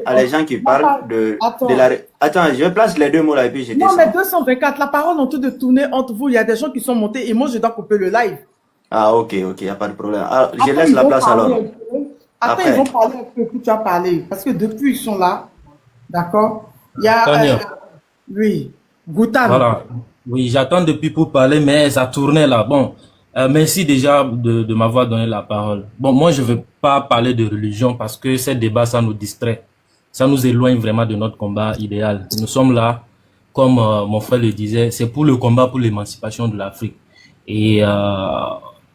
à les gens qui parlent de la... Attends, je place les deux mots là et puis je descends. Non, mais 224, la parole en train de tourner entre vous, il y a des gens qui sont montés et moi je dois couper le live. Ah, ok, il n'y a pas de problème. Alors, je laisse la place alors. Après, ils vont parler un peu, puis tu as parlé. Parce que depuis, ils sont là. D'accord? Il y a... oui, Goutan. Voilà. Oui, j'attends depuis pour parler, mais ça tournait là. Bon, merci déjà de m'avoir donné la parole. Bon, moi, je ne veux pas parler de religion parce que ces débats, ça nous distrait. Ça nous éloigne vraiment de notre combat idéal. Nous sommes là, comme mon frère le disait, c'est pour le combat pour l'émancipation de l'Afrique. Et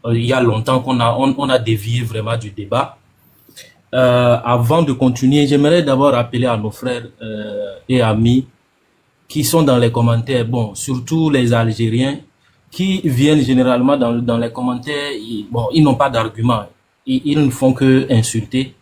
il y a longtemps qu'on a dévié vraiment du débat. Avant de continuer, j'aimerais d'abord rappeler à nos frères et amis qui sont dans les commentaires, bon, surtout les Algériens, qui viennent généralement dans les commentaires, ils n'ont pas d'argument, ils ne font que insulter,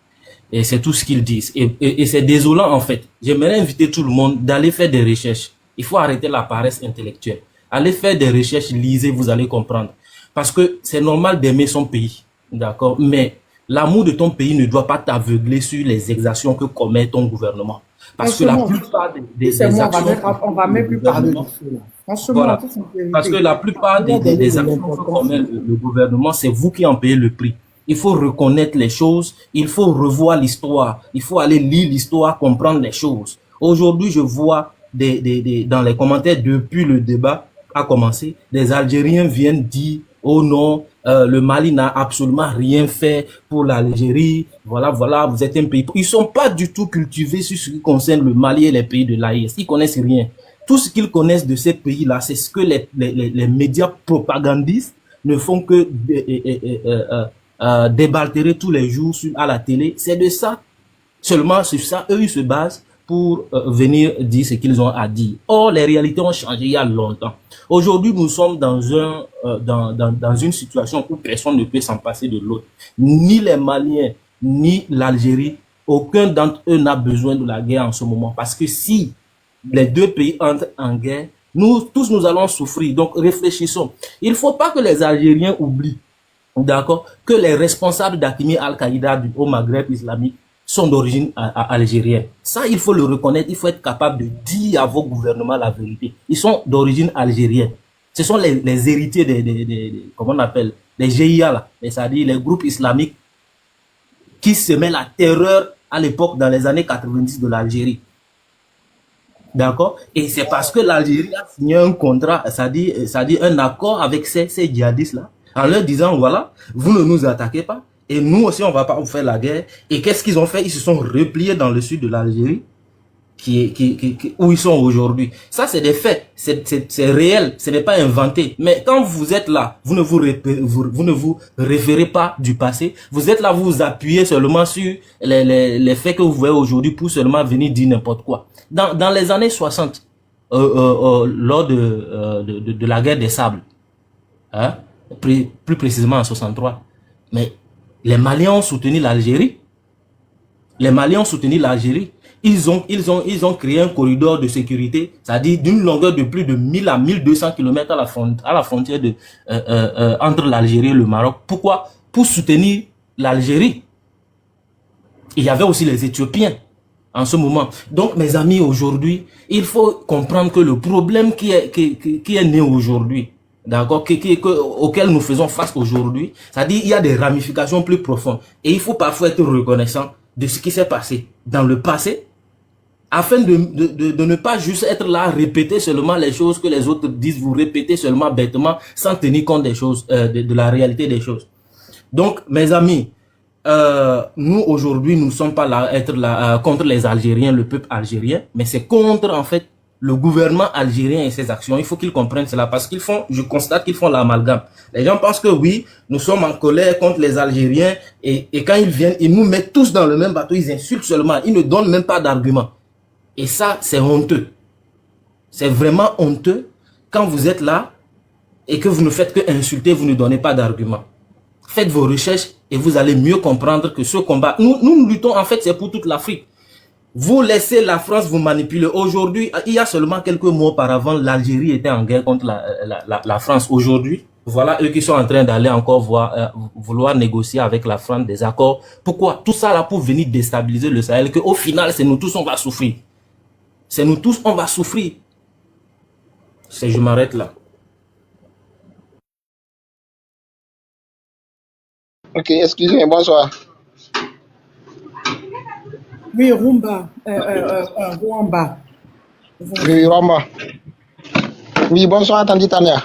et c'est tout ce qu'ils disent. Et c'est désolant en fait. J'aimerais inviter tout le monde d'aller faire des recherches. Il faut arrêter la paresse intellectuelle. Allez faire des recherches, lisez, vous allez comprendre. Parce que c'est normal d'aimer son pays, d'accord, mais l'amour de ton pays ne doit pas t'aveugler sur les exactions que commet ton gouvernement. Parce que la plupart des actions... On va même plus parler de cela. Franchement, voilà. Parce que la plupart des actions que commet le gouvernement, c'est vous qui en payez le prix. Il faut reconnaître les choses, il faut revoir l'histoire, il faut aller lire l'histoire, comprendre les choses. Aujourd'hui, je vois dans les commentaires, depuis le débat a commencé, des Algériens viennent dire « Oh non, le Mali n'a absolument rien fait pour l'Algérie. Voilà, vous êtes un pays... » Ils sont pas du tout cultivés sur ce qui concerne le Mali et les pays de l'AES. Ils connaissent rien. Tout ce qu'ils connaissent de ces pays-là, c'est ce que les médias propagandistes ne font que débaltérer tous les jours à la télé. C'est de ça. Seulement sur ça, eux, ils se basent pour venir dire ce qu'ils ont à dire. Or, les réalités ont changé il y a longtemps. Aujourd'hui, nous sommes dans une situation où personne ne peut s'en passer de l'autre. Ni les Maliens, ni l'Algérie, aucun d'entre eux n'a besoin de la guerre en ce moment. Parce que si les deux pays entrent en guerre, nous allons souffrir. Donc, réfléchissons. Il ne faut pas que les Algériens oublient, d'accord, que les responsables d'Aqimi Al-Qaïda au Maghreb islamique sont d'origine algérienne. Ça, il faut le reconnaître. Il faut être capable de dire à vos gouvernements la vérité. Ils sont d'origine algérienne. Ce sont les héritiers comment on appelle, les GIA, là, c'est-à-dire les groupes islamiques qui semaient la terreur à l'époque dans les années 90 de l'Algérie. D'accord? Et c'est parce que l'Algérie a signé un contrat, c'est-à-dire un accord avec ces djihadistes-là, en leur disant, voilà, vous ne nous attaquez pas, et nous aussi, on ne va pas vous faire la guerre. Et qu'est-ce qu'ils ont fait? Ils se sont repliés dans le sud de l'Algérie, où ils sont aujourd'hui. Ça, c'est des faits. C'est réel. Ce n'est pas inventé. Mais quand vous êtes là, vous ne vous référez pas du passé. Vous êtes là, vous vous appuyez seulement sur les faits que vous voyez aujourd'hui pour seulement venir dire n'importe quoi. Dans les années 60, lors de la guerre des sables, hein, plus précisément en 63, mais les Maliens ont soutenu l'Algérie. Les Maliens ont soutenu l'Algérie. Ils ont créé un corridor de sécurité, c'est-à-dire d'une longueur de plus de 1000 à 1200 km à la frontière entre l'Algérie et le Maroc. Pourquoi? Pour soutenir l'Algérie. Il y avait aussi les Éthiopiens en ce moment. Donc, mes amis, aujourd'hui, il faut comprendre que le problème qui est né aujourd'hui, d'accord, auquel nous faisons face aujourd'hui, c'est-à-dire il y a des ramifications plus profondes. Et il faut parfois être reconnaissant de ce qui s'est passé dans le passé, afin de ne pas juste être là, répéter seulement les choses que les autres disent, vous répétez seulement bêtement, sans tenir compte des choses, de la réalité des choses. Donc, mes amis, nous aujourd'hui, nous ne sommes pas là être là contre les Algériens, le peuple algérien, mais c'est contre en fait le gouvernement algérien et ses actions. Il faut qu'ils comprennent cela parce qu'ils font, je constate qu'ils font l'amalgame. Les gens pensent que oui, nous sommes en colère contre les Algériens et quand ils viennent, ils nous mettent tous dans le même bateau, ils insultent seulement, ils ne donnent même pas d'arguments. Et ça, c'est honteux. C'est vraiment honteux quand vous êtes là et que vous ne faites que insulter, vous ne donnez pas d'arguments. Faites vos recherches et vous allez mieux comprendre que ce combat, nous luttons en fait, c'est pour toute l'Afrique. Vous laissez la France vous manipuler. Aujourd'hui, il y a seulement quelques mois auparavant, l'Algérie était en guerre contre la France. Aujourd'hui, voilà eux qui sont en train d'aller encore vouloir négocier avec la France des accords. Pourquoi? Tout ça là pour venir déstabiliser le Sahel, qu'au final, c'est nous tous, on va souffrir. C'est nous tous, on va souffrir. Je m'arrête là. Ok, excusez-moi, bonsoir. Oui, Rumba. Rwamba. Oui, Rwamba. Oui, bonsoir, Tante Tania.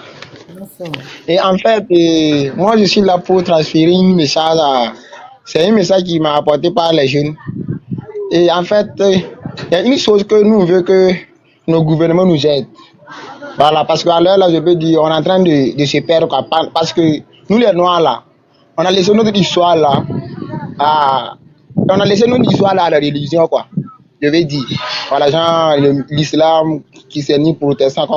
Bonsoir. Et en fait, moi, je suis là pour transférer un message c'est un message qui m'a apporté par les jeunes. Et en fait, il y a une chose que nous voulons que nos gouvernements nous aident. Voilà, parce qu'à l'heure, là, je peux dire, on est en train de se perdre, quoi, parce que nous, les Noirs, là, on a laissé notre histoire, là, on a laissé notre histoire, là, à la religion, quoi. Je vais dire, voilà, genre, l'islam qui s'est ni protestant,